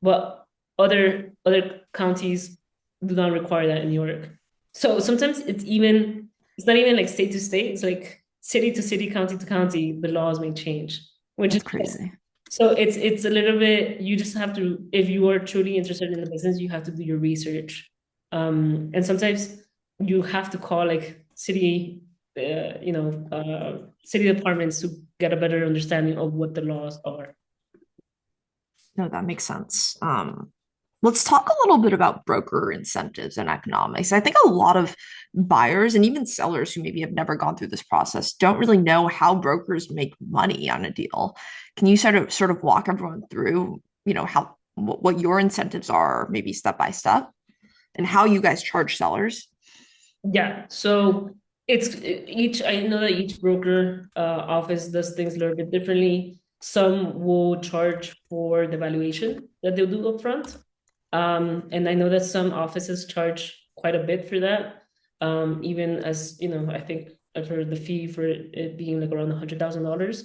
But other counties do not require that in New York. So sometimes it's not even like state to state, it's like city to city, county to county, the laws may change, which is That's crazy. so it's a little bit, you just have to, if you are truly interested in the business, you have to do your research. And sometimes you have to call like city departments to get a better understanding of what the laws are. No, that makes sense. Let's talk a little bit about broker incentives and economics. I think a lot of buyers and even sellers who maybe have never gone through this process don't really know how brokers make money on a deal. Can you sort of walk everyone through, how what your incentives are, maybe step by step, and how you guys charge sellers? Yeah. So I know that each broker office does things a little bit differently. Some will charge for the valuation that they'll do upfront. And I know that some offices charge quite a bit for that. Even as, I think I've heard the fee for it being like around $100,000,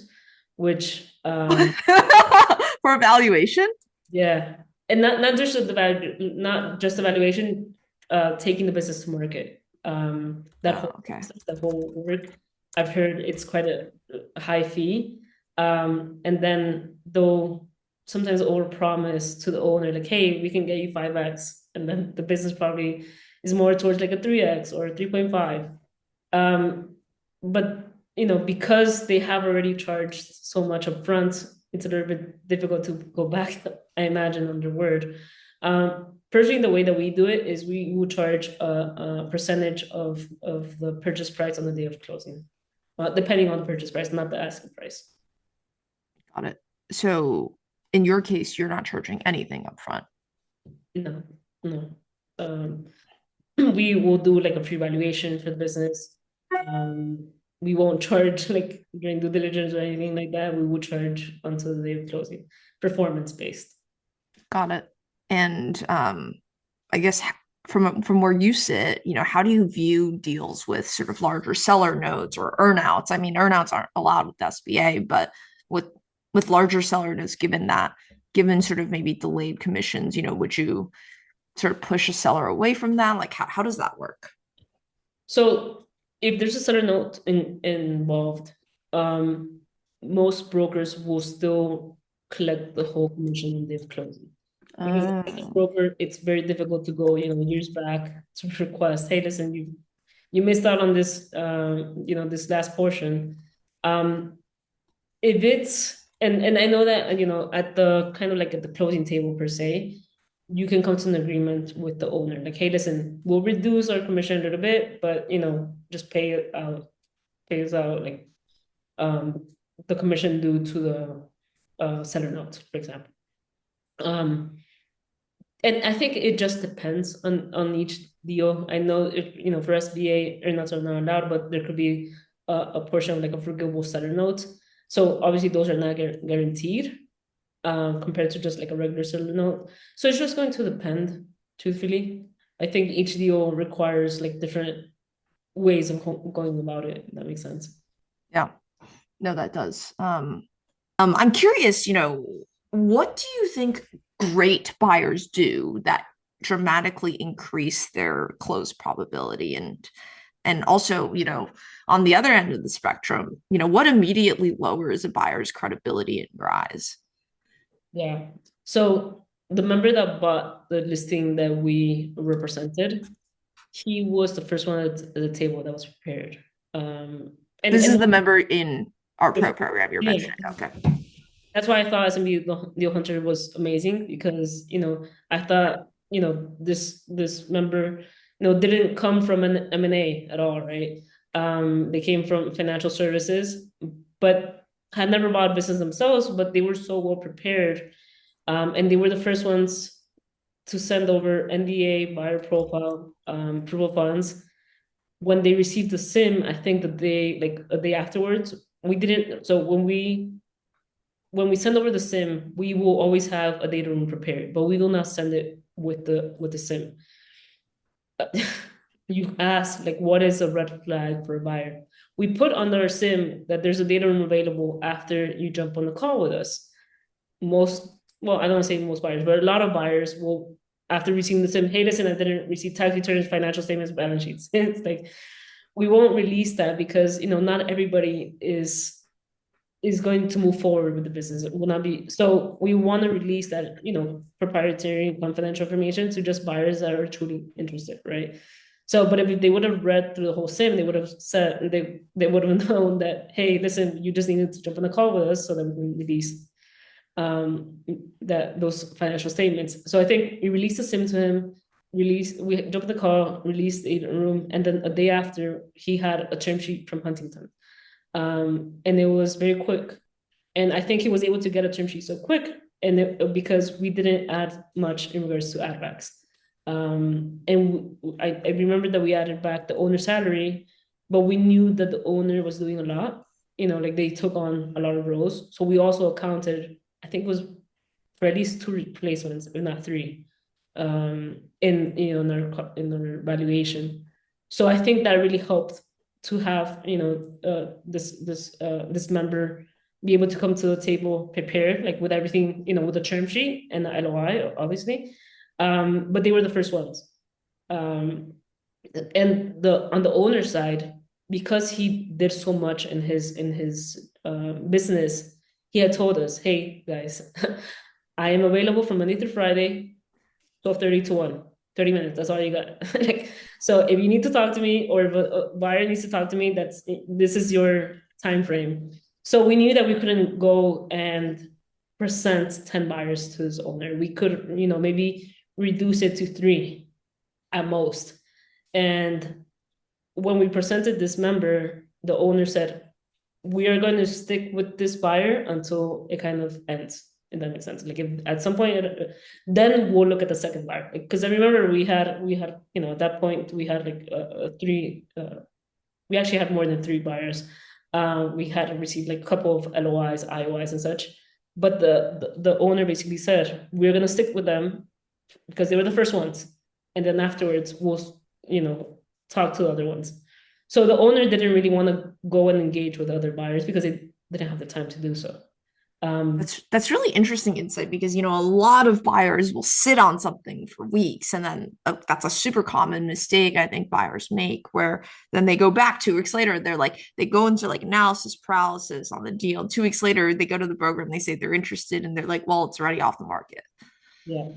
which For evaluation? yeah. And not just the valuation, taking the business to market. Oh, okay. That whole work, I've heard it's quite a high fee. And then they'll sometimes overpromise to the owner, like, hey, we can get you 5x, and then the business probably is more towards like a 3x or a 3.5. But because they have already charged so much upfront, it's a little bit difficult to go back, I imagine, on their word. Personally, the way that we do it is we will charge a percentage of the purchase price on the day of closing, depending on the purchase price, not the asking price. Got it. So in your case, you're not charging anything up front. No, no. We will do like a pre-valuation for the business. We won't charge like during due diligence or anything like that. We will charge until the day of closing, performance based. Got it. And I guess from where you sit, how do you view deals with sort of larger seller notes or earnouts? I mean, earnouts aren't allowed with SBA, but with larger seller notes, given sort of maybe delayed commissions, would you sort of push a seller away from that? Like how does that work? So if there's a seller note involved, most brokers will still collect the whole commission when they've closed. Because as a Oh. broker, it's very difficult to go, years back to request, hey, listen, you missed out on this, this last portion. If it's and I know that at the kind of like at the closing table per se, you can come to an agreement with the owner, like, hey, listen, we'll reduce our commission a little bit, but just pay us out like the commission due to the seller note, for example. And I think it just depends on each deal. I know if for SBA earnouts are not allowed, but there could be a portion of like a forgivable seller note. So obviously those are not guaranteed compared to just like a regular seller note. So it's just going to depend, truthfully. I think each deal requires like different ways of going about it. If that makes sense. Yeah. No, that does. I'm curious, what do you think great buyers do that dramatically increase their close probability? And also, on the other end of the spectrum, what immediately lowers a buyer's credibility in your eyes? Yeah. So the member that bought the listing that we represented, he was the first one at the table that was prepared. This is And the member in our pro program you're yeah, mentioning. Okay. that's why I thought SMB Deal Hunter was amazing because I thought this member didn't come from an M&A at all, right? They came from financial services, but had never bought a business themselves, but they were so well prepared, and they were the first ones to send over NDA, buyer profile, approval funds. When they received the SIM, I think the day, like a day afterwards, we didn't. So when we send over the SIM, we will always have a data room prepared, but we will not send it with the SIM. You ask like, what is a red flag for a buyer? We put on our SIM that there's a data room available after you jump on the call with us. Well, I don't want to say most buyers, but a lot of buyers will, after receiving the SIM, hey, listen, I didn't receive tax returns, financial statements, balance sheets. It's like we won't release that because not everybody is going to move forward with the business. It will not be so. We want to release that proprietary confidential information to just buyers that are truly interested, right? So, but if they would have read through the whole SIM, they would have said they would have known that, hey, listen, you just needed to jump on the call with us so that we can release that those financial statements. So I think we released the SIM to him, we jumped the call, released the room, and then a day after he had a term sheet from Huntington. And it was very quick. And I think he was able to get a term sheet so quick because we didn't add much in regards to add backs. And I remember that we added back the owner's salary, but we knew that the owner was doing a lot, like they took on a lot of roles. So we also accounted, I think it was for at least 2 replacements, if not 3, in our valuation. So I think that really helped to have this member be able to come to the table prepared, like with everything, with the term sheet and the LOI, obviously. But they were the first ones. And on the owner side, because he did so much in his business, he had told us, hey guys, I am available from Monday through Friday, 12:30 to 1, 30 minutes. That's all you got. Like, so if you need to talk to me or if a buyer needs to talk to me, this is your time frame. So we knew that we couldn't go and present 10 buyers to his owner. We could, maybe reduce it to 3 at most. And when we presented this member, the owner said, we are going to stick with this buyer until it kind of ends. If that makes sense. Like if at some point, then we'll look at the second buyer. Because I remember we had, at that point we had like 3. We actually had more than 3 buyers. We had received like a couple of LOIs, IOIs, and such. But the owner basically said, we're going to stick with them because they were the first ones, and then afterwards we'll talk to the other ones. So the owner didn't really want to go and engage with other buyers because they didn't have the time to do so. That's really interesting insight because a lot of buyers will sit on something for weeks, and then that's a super common mistake I think buyers make, where then they go back 2 weeks later, they go into like analysis paralysis on the deal. 2 weeks later they go to the broker and they say they're interested, and they're like, well, it's already off the market. Yeah.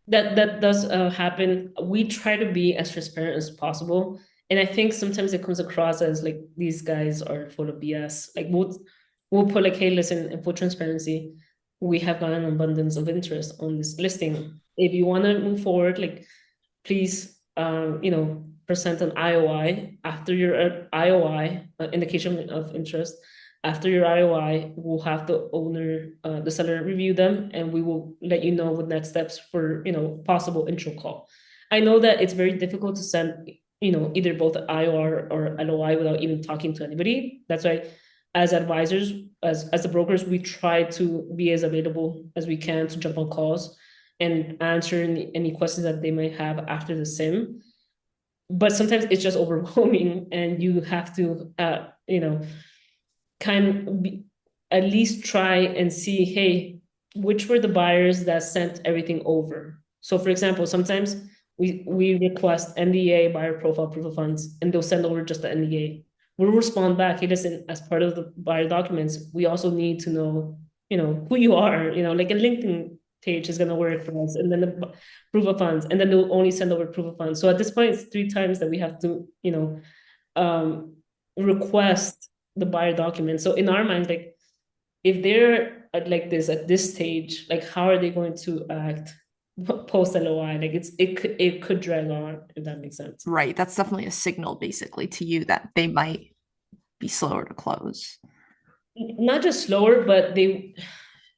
That does happen. We try to be as transparent as possible, and I think sometimes it comes across as like these guys are full of BS. Like we'll put like, hey, listen, in full transparency, we have got an abundance of interest on this listing. If you want to move forward, like please, present an IOI. After your IOI, indication of interest, after your IOI, we'll have the owner, the seller review them, and we will let you know what next steps for, possible intro call. I know that it's very difficult to send, either both IOR or LOI without even talking to anybody. That's why as advisors, as the brokers, we try to be as available as we can to jump on calls and answer any questions that they might have after the sim. But sometimes it's just overwhelming, and you have to, kind of at least try and see, hey, which were the buyers that sent everything over. So, for example, sometimes we request NDA, buyer profile, proof of funds, and they'll send over just the NDA. We'll respond back, hey, listen, as part of the buyer documents, we also need to know, who you are, like a LinkedIn page is going to work for us, and then the proof of funds, and then they'll only send over proof of funds. So at this point, it's 3 times that we have to, request the buyer document. So in our minds, like if they're like this at this stage, like how are they going to act post LOI? Like it could drag on, if that makes sense. Right, that's definitely a signal basically to you that they might be slower to close. Not just slower, but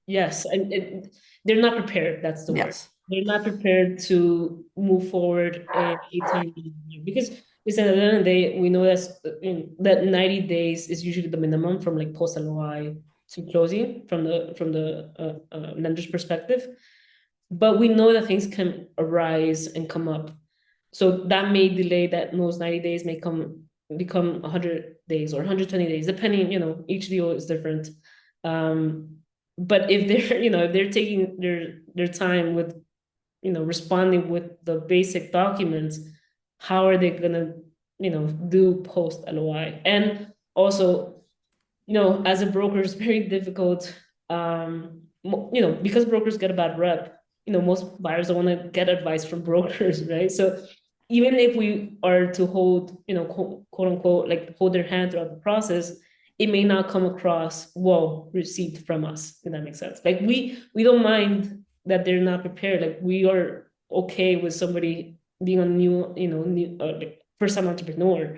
yes, and they're not prepared. That's the word. Yes. They're not prepared to move forward a time because listen, at the end of the day, we know that 90 days is usually the minimum from like post LOI to closing from the lender's perspective. But we know that things can arise and come up. So that may delay that those 90 days may become 100 days or 120 days, depending, each deal is different. But if they're, if they're taking their time with, responding with the basic documents, how are they gonna, do post LOI? And also, as a broker, it's very difficult, because brokers get a bad rep, most buyers don't want to get advice from brokers, right? So even if we are to hold, quote unquote, like hold their hand throughout the process, it may not come across well received from us, if that makes sense. Like we don't mind that they're not prepared. Like we are okay with somebody being a like first time entrepreneur.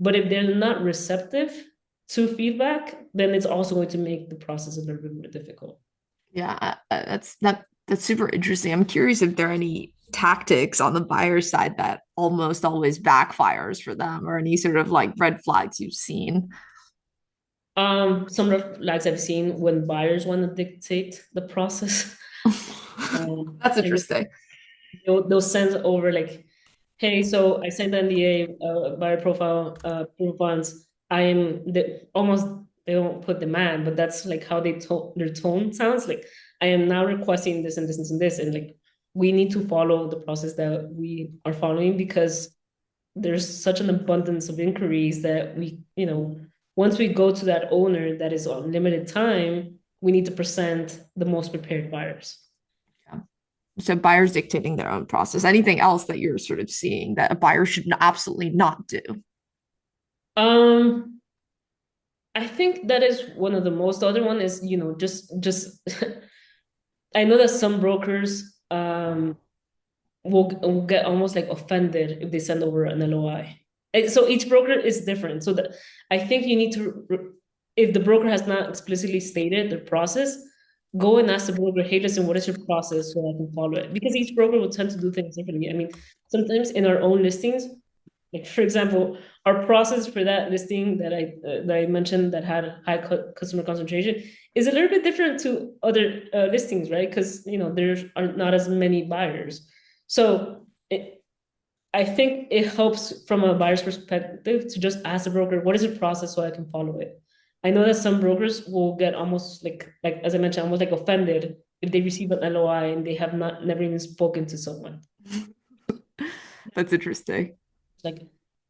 But if they're not receptive to feedback, then it's also going to make the process a little bit more difficult. Yeah, that's super interesting. I'm curious if there are any tactics on the buyer side that almost always backfires for them, or any sort of like red flags you've seen. Some red flags I've seen when buyers want to dictate the process. That's And interesting. they'll send over like, hey, so I sent NDA, buyer profile, proof of funds. I am almost, they don't put demand, but that's like how their tone sounds like. I am now requesting this and this and this, and like we need to follow the process that we are following because there's such an abundance of inquiries that we, once we go to that owner that is on limited time, we need to present the most prepared buyers. Yeah. So buyers dictating their own process. Anything else that you're sort of seeing that a buyer should absolutely not do? Um, I think that is one of the most. The other one is, just I know that some brokers will get almost like offended if they send over an LOI. And so each broker is different. So that I think you need to, if the broker has not explicitly stated their process, go and ask the broker, hey, listen, what is your process so I can follow it? Because each broker will tend to do things differently. I mean, sometimes in our own listings, like for example, our process for that listing that I mentioned that had high customer concentration is a little bit different to other listings, right? Because there are not as many buyers. So I think it helps from a buyer's perspective to just ask the broker, what is your process so I can follow it? I know that some brokers will get almost like as I mentioned, almost like offended if they receive an LOI and they have not never even spoken to someone. That's interesting. Like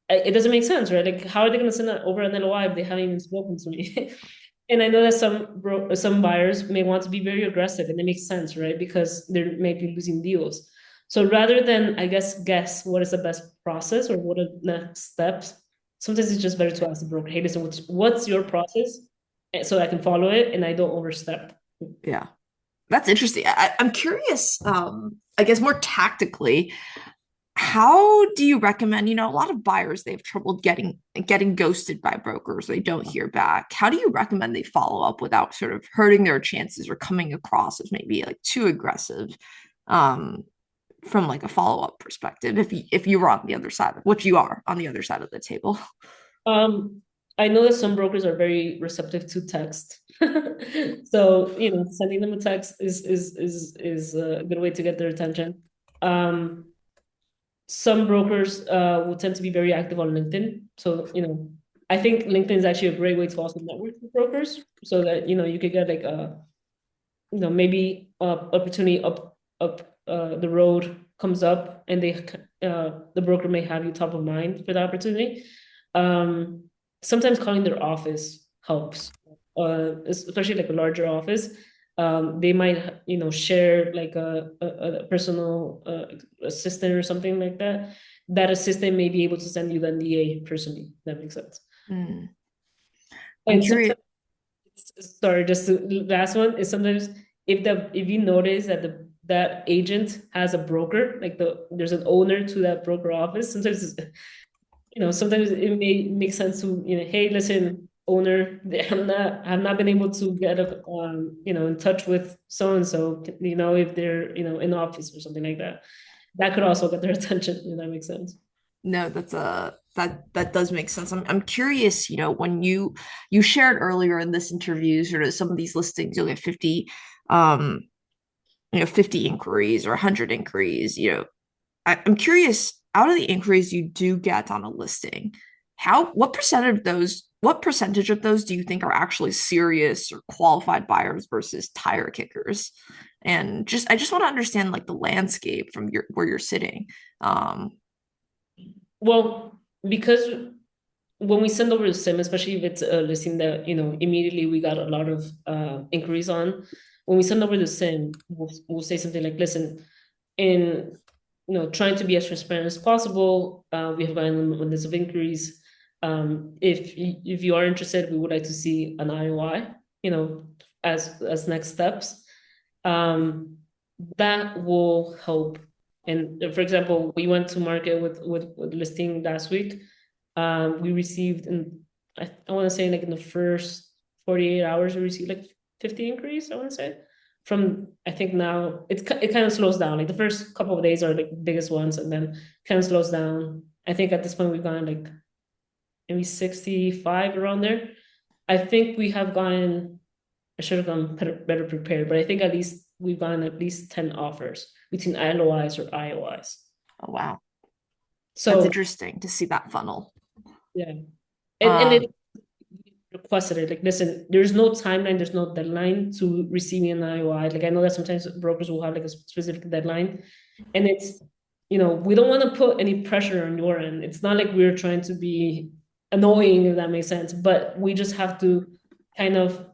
it doesn't make sense, right? Like how are they going to send over an LOI if they haven't even spoken to me? And I know that some buyers may want to be very aggressive, and it makes sense, right? Because they may be losing deals. So rather than, I guess what is the best process or what are the next steps, sometimes it's just better to ask the broker, hey, listen, what's your process? So I can follow it and I don't overstep. Yeah. That's interesting. I'm curious, I guess more tactically, how do you recommend, a lot of buyers they have trouble getting ghosted by brokers. They don't hear back. How do you recommend they follow up without sort of hurting their chances or coming across as maybe like too aggressive um from like a follow-up perspective if you were on the other side of what you are on the other side of the table? Um, I know that some brokers are very receptive to text. So, sending them a text is a good way to get their attention. Um, some brokers will tend to be very active on LinkedIn. So, I think LinkedIn is actually a great way to also network with brokers so that, you could get like maybe opportunity up the road comes up and the broker may have you top of mind for the opportunity. Um, Sometimes calling their office helps, especially like a larger office. They might, share like a personal assistant or something like that. That assistant may be able to send you the NDA personally. That makes sense. Mm. I'm And curious. sometimes, sorry, just the last one is sometimes if you notice that that agent has a broker, like there's an owner to that broker office. Sometimes it may make sense to, hey, listen, owner, I've not been able to get in touch with so and so, if they're, in office or something like that. That could also get their attention, if that makes sense. No, that does make sense. I'm curious, when you shared earlier in this interview, sort of some of these listings, you'll get 50, 50 inquiries or 100 inquiries. I'm curious, out of the inquiries you do get on a listing, what percentage of those do you think are actually serious or qualified buyers versus tire kickers? And I just want to understand like the landscape from where you're sitting. Um, Well, because when we send over the sim, especially if it's a listing that, immediately we got a lot of inquiries on, when we send over the sim, we'll say something like, listen, in trying to be as transparent as possible, we have gotten a list of inquiries. If you are interested, we would like to see an IOI, as next steps. Um, that will help. And for example, we went to market with listing last week. We received, I want to say like in the first 48 hours, we received like 50 inquiries, I want to say. From, I think now it kind of slows down. Like the first couple of days are like the biggest ones, and then kind of slows down. I think at this point we've gone like maybe 65 around there. I think we have gotten, I should have gone better prepared, but I think at least we've gotten at least 10 offers between LOIs or IOIs. oh wow, that's So interesting to see that funnel. yeah, and Um, it requested it. Like, listen, there's no timeline, there's no deadline to receiving an IOI. Like, I know that sometimes brokers will have like a specific deadline, and it's, we don't want to put any pressure on your end. It's not like we're trying to be annoying, if that makes sense, but we just have to kind of,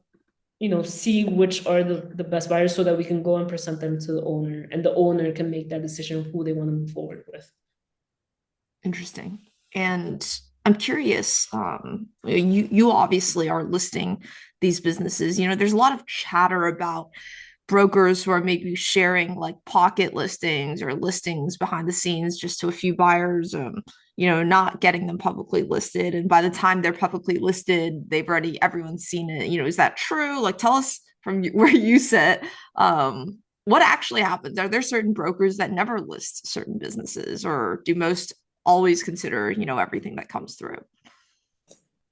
see which are the best buyers so that we can go and present them to the owner, and the owner can make that decision of who they want to move forward with. Interesting. And I'm curious, you obviously are listing these businesses. There's a lot of chatter about brokers who are maybe sharing like pocket listings or listings behind the scenes just to a few buyers, not getting them publicly listed. And by the time they're publicly listed, everyone's seen it. Is that true? Like, tell us from where you sit, what actually happens? Are there certain brokers that never list certain businesses, or do most always consider, everything that comes through?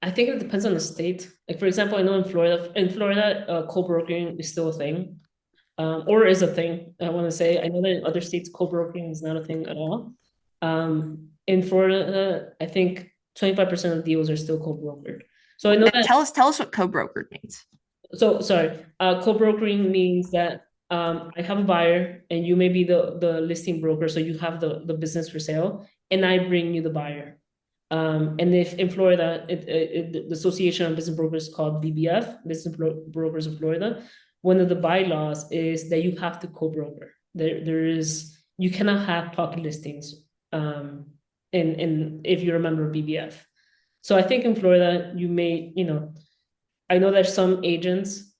I think it depends on the state. Like, for example, I know in Florida, co-brokering is still a thing, or is a thing. I want to say, I know that in other states, co-brokering is not a thing at all. In Florida, I think 25% of deals are still co-brokered. So I know And that. tell us what co-brokered means. So sorry, co-brokering means that I have a buyer and you may be the listing broker, so you have the business for sale, and I bring you the buyer. And if in Florida, the Association of Business Brokers called BBF, Business Brokers of Florida, one of the bylaws is that you have to co-broker. There is you cannot have pocket listings. In if you're a member of BBF. So I think in Florida, you may, I know that some agents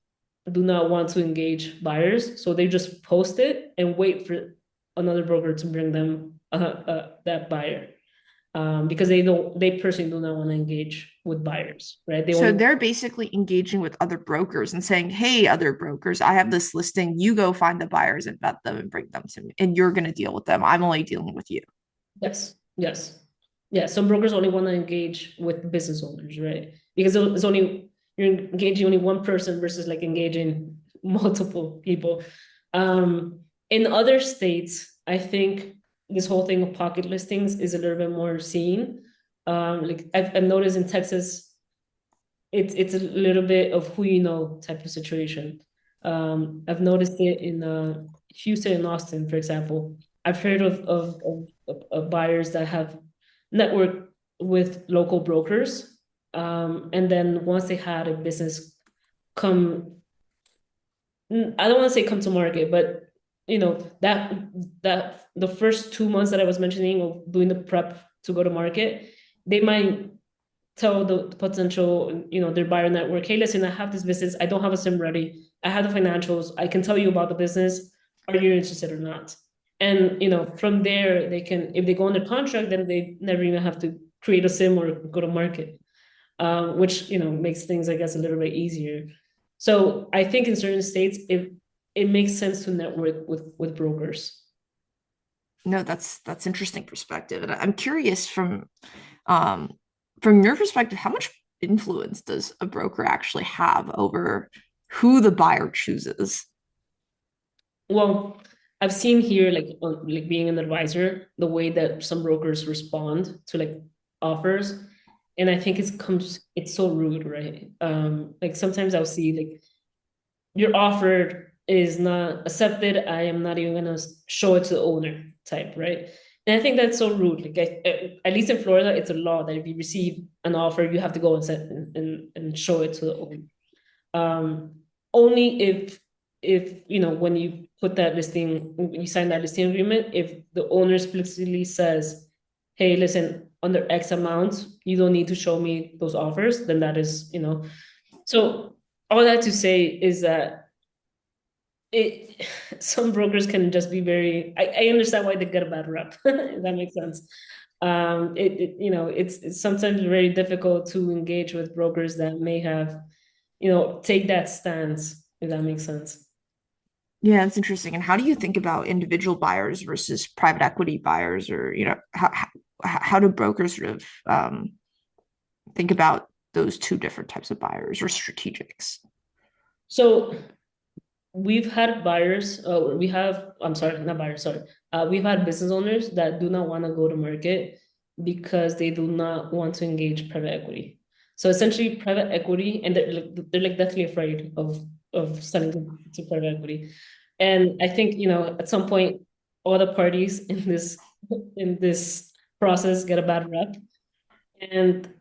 do not want to engage buyers, so they just post it and wait for another broker to bring them that buyer, because they personally do not want to engage with buyers, right? They So only they're basically engaging with other brokers and saying, "Hey, other brokers, I have this listing. You go find the buyers and vet them and bring them to me, and you're going to deal with them. I'm only dealing with you." yes, yes, yeah. Some brokers only want to engage with business owners, right? Because it's only you're engaging only one person versus like engaging multiple people. In other states, I think this whole thing of pocket listings is a little bit more seen. Like I've noticed in Texas, it's a little bit of who you know type of situation. I've noticed it in Houston and Austin, for example. I've heard of buyers that have networked with local brokers, and then once they had a business come, I don't want to say come to market, but that the first 2 months that I was mentioning of doing the prep to go to market, they might tell the potential, their buyer network, hey, listen, I have this business. I don't have a sim ready. I have the financials. I can tell you about the business. Are you interested or not? And, from there, they can, if they go under contract, then they never even have to create a sim or go to market, which, makes things, I guess, a little bit easier. So I think in certain states, it makes sense to network with brokers. No, that's interesting perspective, and I'm curious um, from your perspective, how much influence does a broker actually have over who the buyer chooses? Well, I've seen here, like being an advisor, the way that some brokers respond to like offers, and I think it's so rude, right? Like sometimes I'll see like your offer is not accepted. I am not even gonna show it to the owner type, right? And I think that's so rude. Like at least in Florida, it's a law that if you receive an offer, you have to go and set and show it to the owner. Um, Only if when you put that listing, you sign that listing agreement, if the owner explicitly says, "Hey, listen, under X amount, you don't need to show me those offers," then that is. So all that to say is that it some brokers can just be very. I understand why they get a bad rep. If that makes sense. It's sometimes very difficult to engage with brokers that may have take that stance, if that makes sense. Yeah, it's interesting. And how do you think about individual buyers versus private equity buyers, or how do brokers sort of think about those two different types of buyers or strategics? So we've had buyers, I'm sorry, not buyers, sorry. We've had business owners that do not want to go to market because they do not want to engage private equity. So essentially, private equity, and they're like deathly afraid of selling to private equity. And I think, at some point, all the parties in this process get a bad rep. And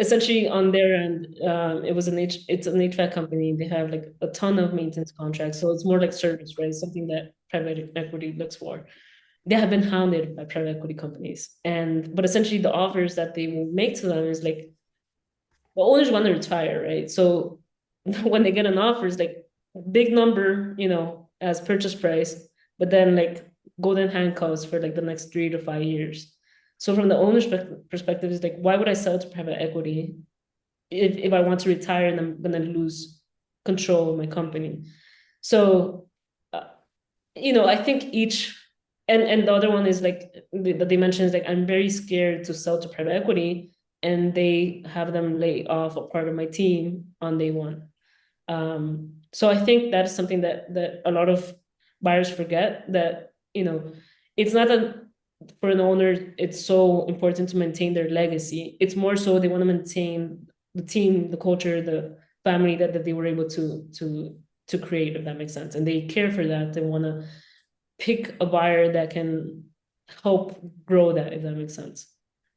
essentially on their end, it's an HVAC company. They have like a ton of maintenance contracts. So it's more like service, right? Something that private equity looks for. They have been hounded by private equity companies. But essentially the offers that they will make to them is like the owners want to retire, right? So when they get an offer, it's like big number, as purchase price, but then like golden handcuffs for like the next 3 to 5 years. So from the owner's perspective, it's like, why would I sell to private equity if I want to retire and I'm gonna lose control of my company? So, I think each and the other one is like that they mentioned is like I'm very scared to sell to private equity, and they have them lay off a part of my team on day one. So I think that is something that a lot of buyers forget, that it's not that for an owner it's so important to maintain their legacy. It's more so they want to maintain the team, the culture, the family that they were able to create, if that makes sense. And they care for that. They want to pick a buyer that can help grow that, if that makes sense.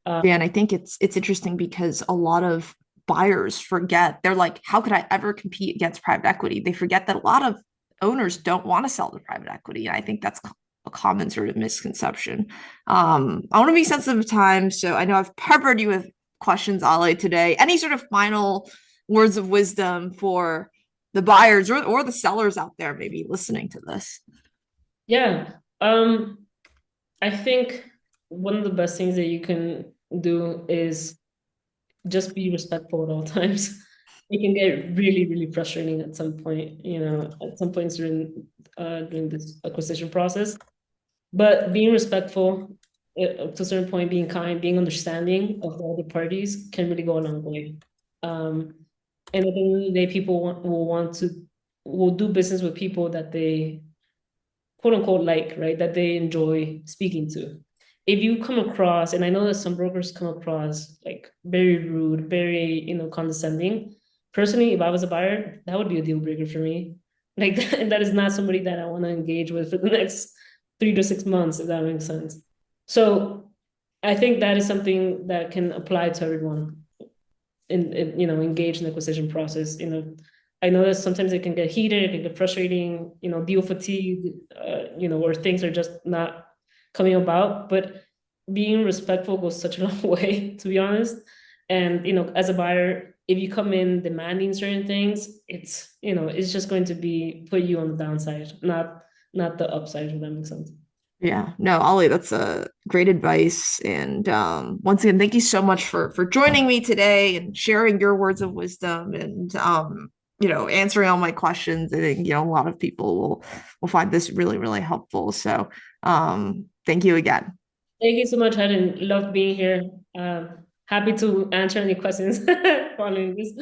Yeah, and I think it's interesting because a lot of buyers forget. They're like, how could I ever compete against private equity? They forget that a lot of owners don't want to sell to private equity. And I think that's a common sort of misconception. I want to be sensitive of time, so I know I've peppered you with questions, Ale, today. Any sort of final words of wisdom for the buyers or the sellers out there maybe listening to this? Yeah. I think one of the best things that you can do is just be respectful at all times. It can get really, really frustrating at some point, at some points during this acquisition process. But being respectful up to a certain point, being kind, being understanding of the other parties can really go a long way. And at the end of the day, people will do business with people that they quote unquote like, right? That they enjoy speaking to. If you come across, and I know that some brokers come across like very rude, very, condescending. Personally, if I was a buyer, that would be a deal breaker for me. Like that is not somebody that I want to engage with for the next 3 to 6 months, if that makes sense. So I think that is something that can apply to everyone engage in the acquisition process. I know that sometimes it can get heated, it can get frustrating, deal fatigue, where things are just not coming about. But being respectful goes such a long way, to be honest. And as a buyer, if you come in demanding certain things, it's just going to be put you on the downside, not the upside, if that makes sense. Yeah, no, Ollie, that's a great advice. And once again, thank you so much for joining me today and sharing your words of wisdom and answering all my questions. I think, a lot of people will find this really, really helpful. So thank you again. Thank you so much, Helen. Loved being here. Happy to answer any questions following this.